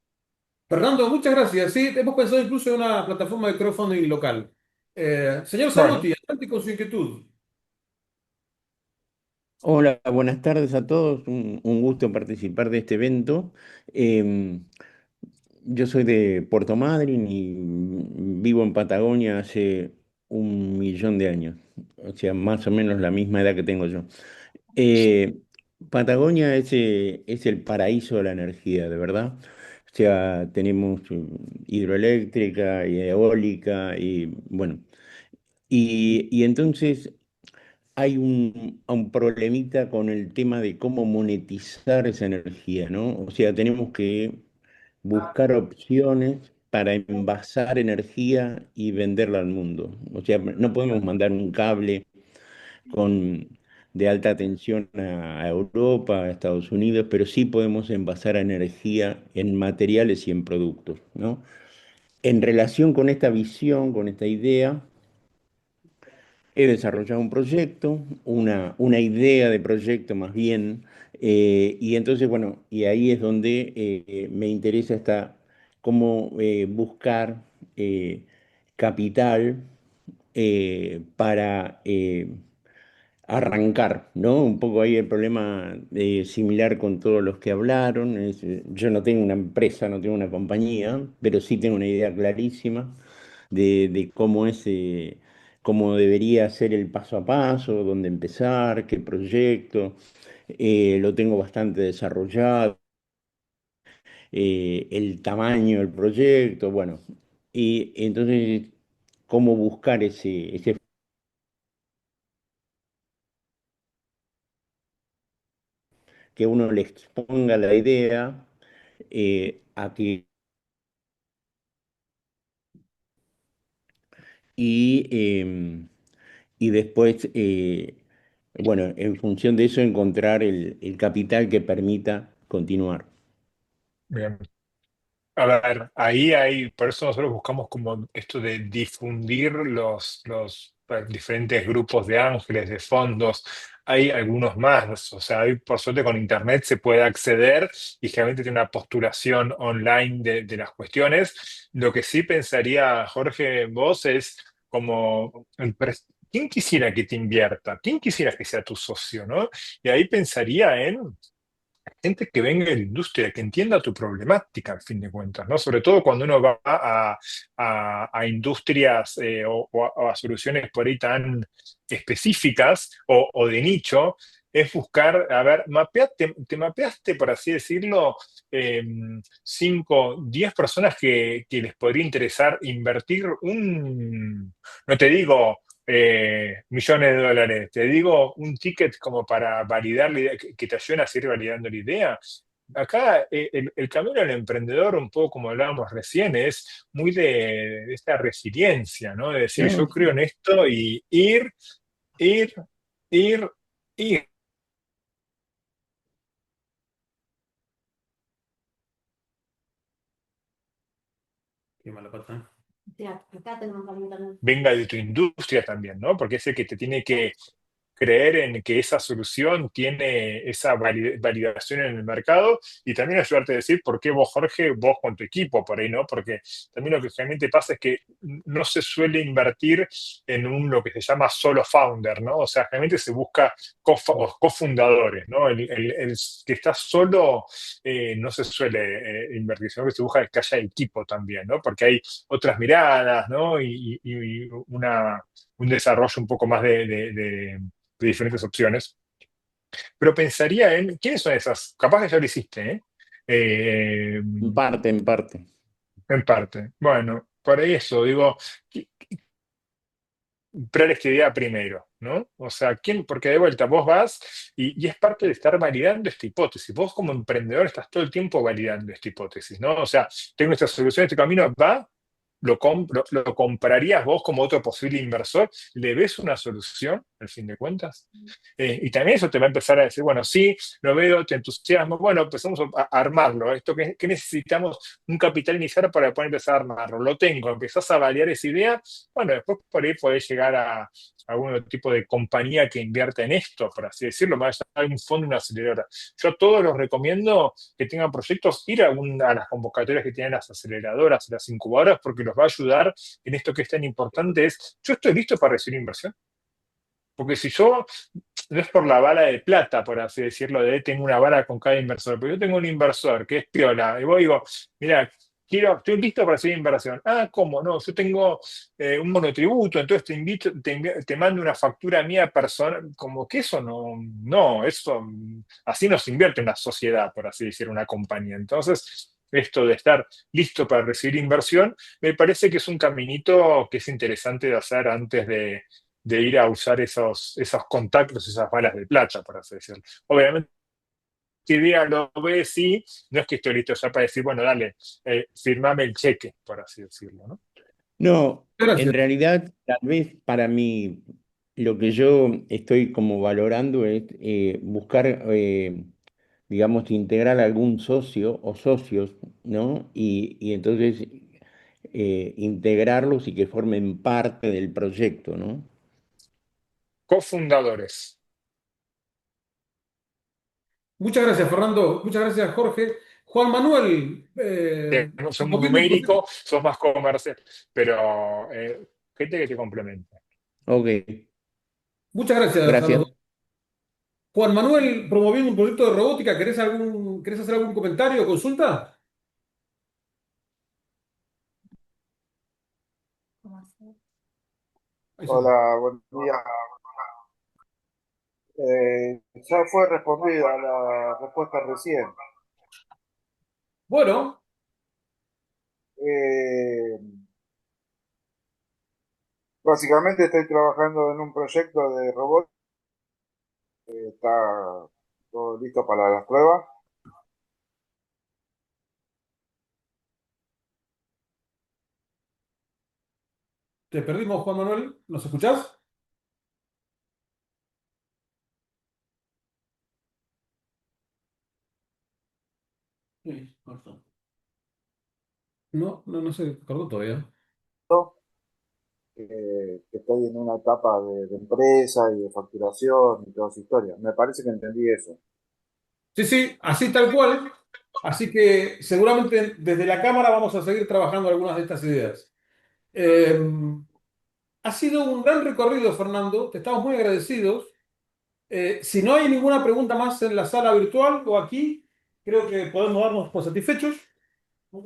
Fernando, muchas gracias. Sí, hemos pensado incluso en una plataforma de crowdfunding local. Señor Bueno, Zanotti, adelante con su inquietud. Hola, buenas tardes a todos. Un gusto participar de este evento. Em, yo soy de Puerto Madryn y vivo en Patagonia hace 1 millón de años, o sea, más o menos la misma edad que tengo yo. Eh, Patagonia es el paraíso de la energía, de verdad. O sea, tenemos hidroeléctrica y eólica y bueno, y entonces hay un problemita con el tema de cómo monetizar esa energía, ¿no? O sea, tenemos que buscar opciones para envasar energía y venderla al mundo. O sea, no podemos mandar un cable con, de alta tensión a Europa, a Estados Unidos, pero sí podemos envasar energía en materiales y en productos, ¿no? En relación con esta visión, con esta idea, he desarrollado un proyecto, una idea de proyecto más bien, y entonces, bueno, y ahí es donde me interesa cómo buscar capital para arrancar, ¿no? Un poco ahí el problema similar con todos los que hablaron. Yo no tengo una empresa, no tengo una compañía, pero sí tengo una idea clarísima de cómo cómo debería ser el paso a paso, dónde empezar, qué proyecto. Lo tengo bastante desarrollado, el tamaño del proyecto, bueno. Y entonces, cómo buscar ese que uno le exponga la idea a que y, y después, bueno, en función de eso, encontrar el capital que permita continuar. bien. A ver, ahí hay, por eso nosotros buscamos como esto de difundir los diferentes grupos de ángeles, de fondos. Hay algunos más, o sea, hoy por suerte con internet se puede acceder y generalmente tiene una postulación online de las cuestiones. Lo que sí pensaría, Jorge, vos es como, ¿quién quisiera que te invierta? ¿Quién quisiera que sea tu socio, no? Y ahí pensaría en gente que venga de la industria, que entienda tu problemática, al fin de cuentas, ¿no? Sobre todo cuando uno va a industrias o a soluciones por ahí tan específicas o de nicho, es buscar, a ver, te mapeaste, por así decirlo, 5, 10 personas que les podría interesar invertir no te digo millones de dólares. Te digo un ticket como para validar la idea, que te ayuden a seguir validando la idea. Acá el camino del emprendedor, un poco como hablábamos recién, es muy de esta resiliencia, ¿no? De decir, No, yo creo en esto y ir, ir, ir. Qué mala pata. Ya, acá tenemos también también. Venga de tu industria también, ¿no? Porque es el que te tiene que creer en que esa solución tiene esa validación en el mercado y también ayudarte a decir por qué vos, Jorge, vos con tu equipo por ahí, ¿no? Porque también lo que generalmente pasa es que no se suele invertir en lo que se llama solo founder, ¿no? O sea, generalmente se busca cofundadores, ¿no? El que está solo no se suele invertir, sino que se busca que haya equipo también, ¿no? Porque hay otras miradas, ¿no? Y un desarrollo un poco más de diferentes opciones, pero pensaría en quiénes son esas, capaz que ya lo hiciste, ¿eh? Eh, En parte, en parte. en parte. Bueno, por eso digo, comprar esta idea primero, ¿no? O sea, ¿quién? Porque de vuelta, vos vas y es parte de estar validando esta hipótesis. Vos como emprendedor estás todo el tiempo validando esta hipótesis, ¿no? O sea, tengo esta solución, este camino, va, lo compro, lo comprarías vos como otro posible inversor, ¿le ves una solución al fin de cuentas? Y también eso te va a empezar a decir, bueno, sí, lo veo, te entusiasmo, bueno, empezamos a armarlo. Esto que necesitamos un capital inicial para poder empezar a armarlo. Lo tengo, empezás a validar esa idea, bueno, después por ahí podés llegar a algún tipo de compañía que invierta en esto, por así decirlo, más allá de un fondo, una aceleradora. Yo a todos los recomiendo que tengan proyectos, ir a las convocatorias que tienen las aceleradoras, las incubadoras, porque los va a ayudar en esto que es tan importante, es, yo estoy listo para recibir inversión. Porque si yo, no es por la bala de plata, por así decirlo, de tengo una vara con cada inversor, pero yo tengo un inversor que es piola, y voy y digo, mira, estoy listo para hacer inversión. Ah, ¿cómo? No, yo tengo un monotributo, entonces te mando una factura mía personal, como que eso no, eso, así no se invierte en una sociedad, por así decir, una compañía. Entonces, esto de estar listo para recibir inversión, me parece que es un caminito que es interesante de hacer antes de ir a usar esos contactos, esas balas de plata, por así decirlo. Obviamente, si día lo ve, sí, no es que estoy listo ya para decir, bueno, dale, firmame el cheque, por así decirlo, ¿no? No, Gracias. en realidad, tal vez para mí, lo que yo estoy como valorando es buscar, digamos, integrar algún socio o socios, ¿no? Y entonces integrarlos y que formen parte del proyecto, ¿no? Cofundadores. Muchas gracias, Fernando. Muchas gracias, Jorge. Juan Manuel, No son muy promoviendo un proyecto. numérico, sos más comercial, pero gente que te complementa. Ok, Muchas gracias a los gracias. dos. Juan Manuel, promoviendo un proyecto de robótica, ¿querés hacer algún comentario o consulta? Ahí se fue. Hola, buen día. Ya fue respondida la respuesta recién. Bueno, Eh, Básicamente estoy trabajando en un proyecto de robot. Está todo listo para las pruebas. te perdimos, Juan Manuel. ¿Nos escuchás? Sí, cortó. No se cortó todavía. Que estoy en una etapa de empresa y de facturación y toda esa historia. Me parece que entendí eso. Sí, sí, así tal cual. Así que seguramente desde la Cámara vamos a seguir trabajando algunas de estas ideas. Eh, Ha sido un gran recorrido, Fernando. Te estamos muy agradecidos. Si no hay ninguna pregunta más en la sala virtual o aquí, creo que podemos darnos por satisfechos.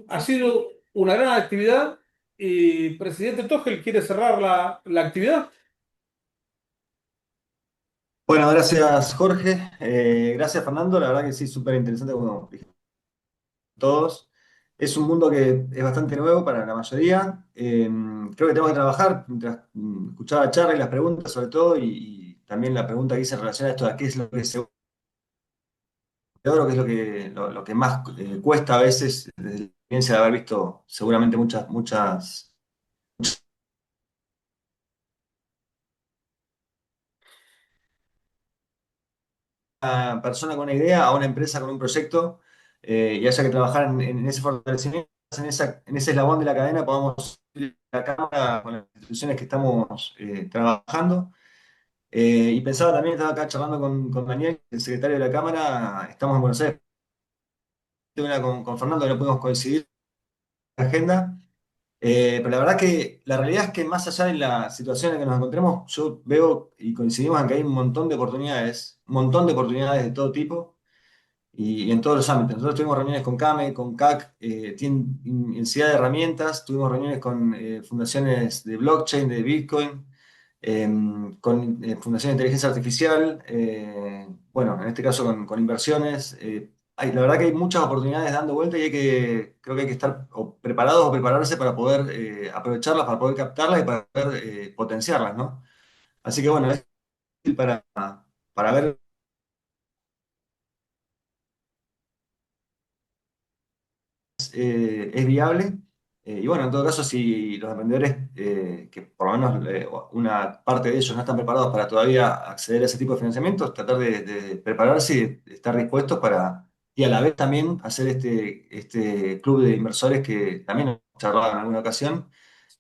Ha sido una gran actividad y presidente Togel quiere cerrar la actividad. Bueno, gracias Jorge, gracias Fernando, la verdad que sí, súper interesante como dijimos todos. Es un mundo que es bastante nuevo para la mayoría. Creo que tenemos que trabajar, mientras escuchaba la charla y las preguntas sobre todo, y también la pregunta que hice en relación a esto de qué es lo que se oro, que es lo que más cuesta a veces, desde la experiencia de haber visto seguramente muchas una persona con una idea a una empresa con un proyecto y haya que trabajar en ese fortalecimiento, en ese eslabón de la cadena, podamos ir a la cámara con las instituciones que estamos trabajando. Y pensaba también, estaba acá charlando con Daniel, el secretario de la Cámara, estamos en Buenos Aires, con Fernando, que no pudimos coincidir en la agenda. Pero la verdad que la realidad es que más allá de la situación en la que nos encontremos, yo veo y coincidimos en que hay un montón de oportunidades de todo tipo y en todos los ámbitos. Nosotros tuvimos reuniones con CAME, con CAC, tienen infinidad de herramientas, tuvimos reuniones con fundaciones de blockchain, de Bitcoin, con Fundación de Inteligencia Artificial, bueno, en este caso con inversiones. La verdad que hay muchas oportunidades dando vuelta y creo que hay que estar o preparados o prepararse para poder aprovecharlas, para poder captarlas y para poder potenciarlas, ¿no? Así que bueno, es para ver es viable. Y bueno, en todo caso, si los emprendedores, que por lo menos una parte de ellos no están preparados para todavía acceder a ese tipo de financiamientos, tratar de prepararse y de estar dispuestos y a la vez también hacer este club de inversores que también hemos charlado en alguna ocasión,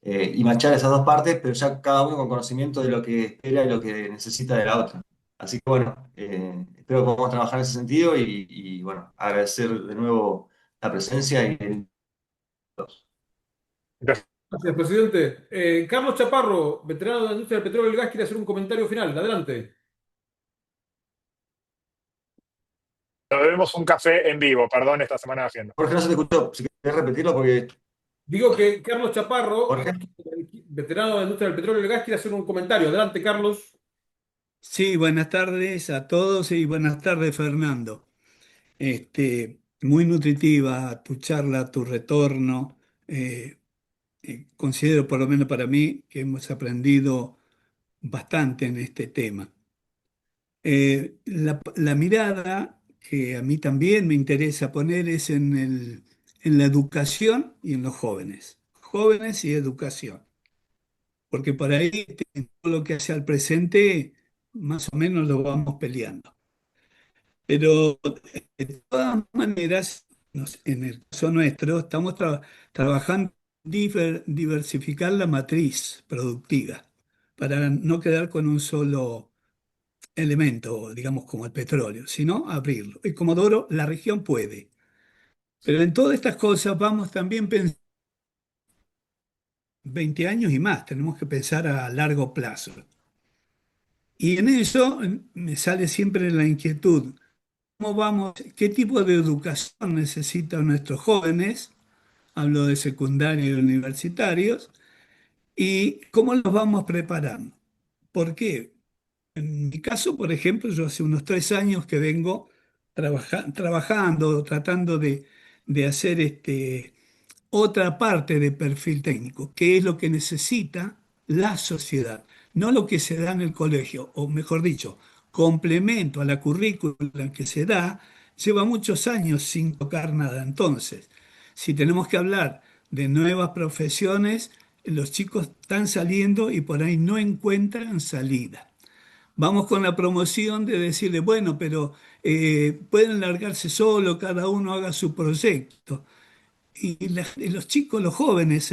y machar esas dos partes, pero ya cada uno con conocimiento de lo que espera y lo que necesita de la otra. Así que bueno, espero que podamos trabajar en ese sentido y bueno, agradecer de nuevo la presencia y el... Gracias. Gracias, presidente. Carlos Chaparro, veterano de la industria del petróleo y el gas, quiere hacer un comentario final. Adelante. Nos bebemos un café en vivo, perdón, esta semana de Hacienda. Jorge, no se te escuchó. Si querés repetirlo, porque Digo que Carlos Chaparro, Jorge, veterano de la industria del petróleo y el gas, quiere hacer un comentario. Adelante, Carlos. Sí, buenas tardes a todos y buenas tardes, Fernando. Muy nutritiva tu charla, tu retorno. Eh, Considero, por lo menos para mí, que hemos aprendido bastante en este tema. La mirada que a mí también me interesa poner es en la educación y en los jóvenes. Jóvenes y educación. Porque por ahí, en todo lo que hace al presente, más o menos lo vamos peleando. Pero de todas maneras, en el caso nuestro, estamos trabajando en diversificar la matriz productiva para no quedar con un solo elemento, digamos como el petróleo, sino abrirlo. Y Comodoro, la región puede. Pero en todas estas cosas vamos también pensando 20 años y más, tenemos que pensar a largo plazo. Y en eso me sale siempre la inquietud. ¿Cómo vamos? ¿Qué tipo de educación necesitan nuestros jóvenes? Hablo de secundario y universitarios. ¿Y cómo los vamos preparando? ¿Por qué? En mi caso, por ejemplo, yo hace unos 3 años que vengo trabajando, tratando de hacer otra parte de perfil técnico, que es lo que necesita la sociedad, no lo que se da en el colegio, o mejor dicho, complemento a la currícula que se da, lleva muchos años sin tocar nada. Entonces, si tenemos que hablar de nuevas profesiones, los chicos están saliendo y por ahí no encuentran salida. Vamos con la promoción de decirle, bueno, pero pueden largarse solo, cada uno haga su proyecto. Y los chicos, los jóvenes,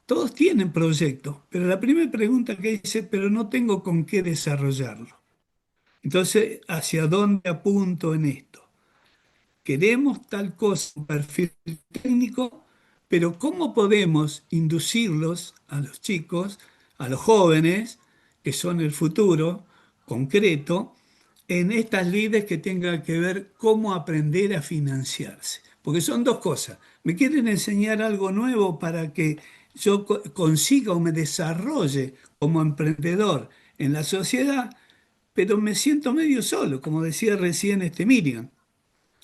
todos tienen proyectos, pero la primera pregunta que dice, pero no tengo con qué desarrollarlo. Entonces, ¿hacia dónde apunto en esto? Queremos tal cosa, un perfil técnico, pero ¿cómo podemos inducirlos a los chicos, a los jóvenes, que son el futuro concreto, en estas lides que tengan que ver cómo aprender a financiarse? Porque son dos cosas. Me quieren enseñar algo nuevo para que yo consiga o me desarrolle como emprendedor en la sociedad, pero me siento medio solo, como decía recién Miriam.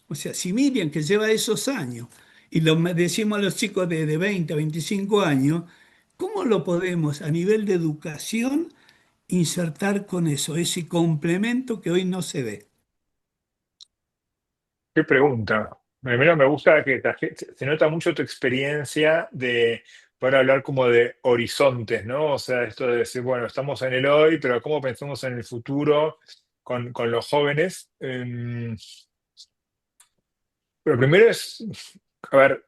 O sea, si Miriam, que lleva esos años, y lo decimos a los chicos de 20 a 25 años, ¿cómo lo podemos a nivel de educación insertar con eso, ese complemento que hoy no se ve? Qué pregunta. Primero me gusta que se nota mucho tu experiencia de poder hablar como de horizontes, ¿no? O sea, esto de decir, bueno, estamos en el hoy, pero ¿cómo pensamos en el futuro con los jóvenes? Pero primero es, a ver,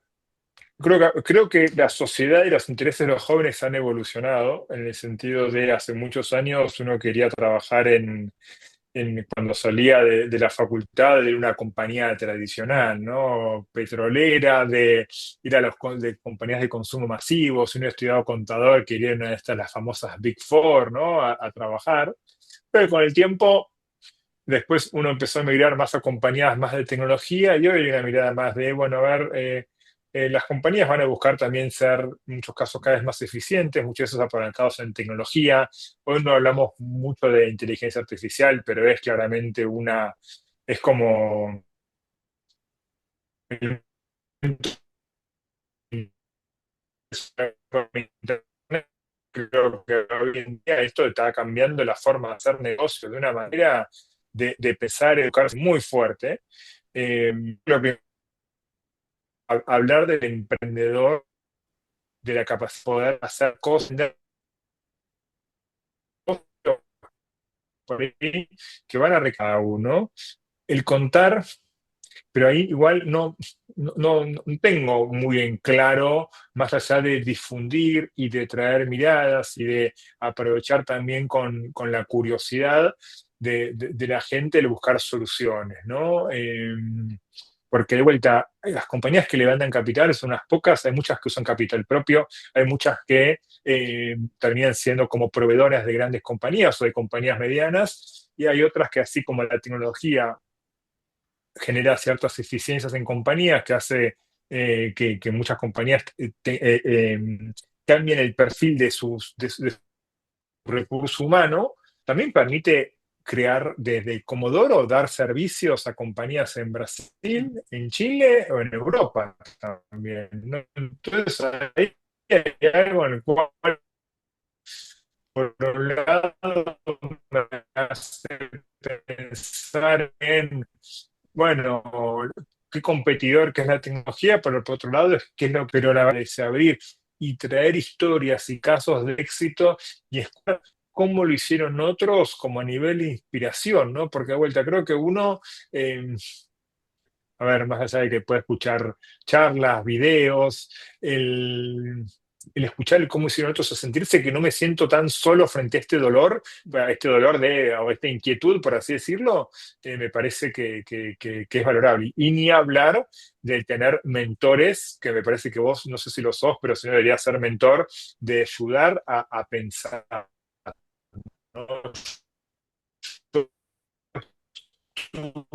creo que la sociedad y los intereses de los jóvenes han evolucionado en el sentido de hace muchos años uno quería trabajar cuando salía de la facultad de una compañía tradicional, ¿no? Petrolera, de ir a de compañías de consumo masivo. Si uno estudiaba contador, quería ir a una de estas, las famosas Big Four, ¿no? A trabajar. Pero con el tiempo, después uno empezó a migrar más a compañías más de tecnología y hoy hay una mirada más de, bueno, a ver, las compañías van a buscar también ser, en muchos casos, cada vez más eficientes, muchos de esos apalancados en tecnología. Hoy no hablamos mucho de inteligencia artificial, pero es claramente es como el creo que hoy en día esto está cambiando la forma de hacer negocios de una manera de pensar, educarse muy fuerte. Creo que hablar del emprendedor, de la capacidad de poder hacer cosas por ahí que van a recaer cada uno, el contar, pero ahí igual no tengo muy en claro, más allá de difundir y de traer miradas y de aprovechar también con la curiosidad de la gente el buscar soluciones, ¿no? Porque de vuelta, las compañías que levantan capital son unas pocas, hay muchas que usan capital propio, hay muchas que terminan siendo como proveedoras de grandes compañías o de compañías medianas, y hay otras que así como la tecnología genera ciertas eficiencias en compañías que hace que muchas compañías cambien el perfil de su recurso humano, también permite crear desde Comodoro, dar servicios a compañías en Brasil, en Chile o en Europa también, ¿no? Entonces ahí hay algo en el cual, por un lado, me hace pensar en, bueno, qué competidor que es la tecnología, pero por otro lado, es qué es lo que pero la parece abrir y traer historias y casos de éxito y escuchar cómo lo hicieron otros como a nivel de inspiración, ¿no? Porque de vuelta, creo que uno, eh, a ver, más allá de que pueda escuchar charlas, videos, el escuchar cómo hicieron otros, a sentirse que no me siento tan solo frente a este dolor o esta inquietud, por así decirlo, me parece que es valorable. Y ni hablar de tener mentores, que me parece que vos, no sé si lo sos, pero si no deberías ser mentor, de ayudar a pensar, ¿no? ¿No?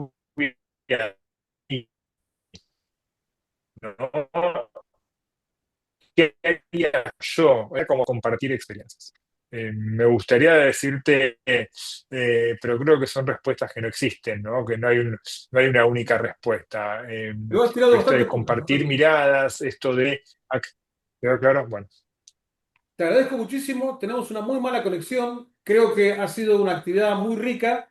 ¿Qué haría yo? Era como compartir experiencias. Me gustaría decirte, pero creo que son respuestas que no existen, ¿no? Que no hay una única respuesta. Lo has tirado Esto de bastante compartir bien. miradas, esto de... ¿Quedó claro? Bueno. Te agradezco muchísimo. Tenemos una muy mala conexión. Creo que ha sido una actividad muy rica.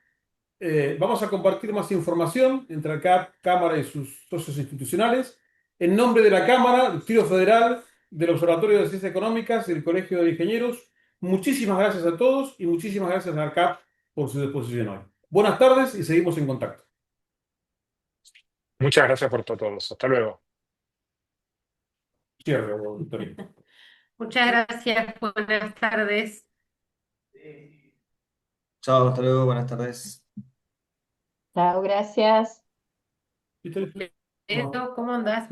Vamos a compartir más información entre acá, Cámara y sus socios institucionales. En nombre de la Cámara, del Tiro Federal, del Observatorio de Ciencias Económicas y del Colegio de Ingenieros, muchísimas gracias a todos y muchísimas gracias a ARCAP por su disposición hoy. Buenas tardes y seguimos en contacto. Muchas gracias por todos. Hasta luego. Cierre, Victoria. Muchas gracias, buenas tardes. Chao, hasta luego, buenas tardes. Chao, gracias. Victoria. Beto, ¿cómo andás?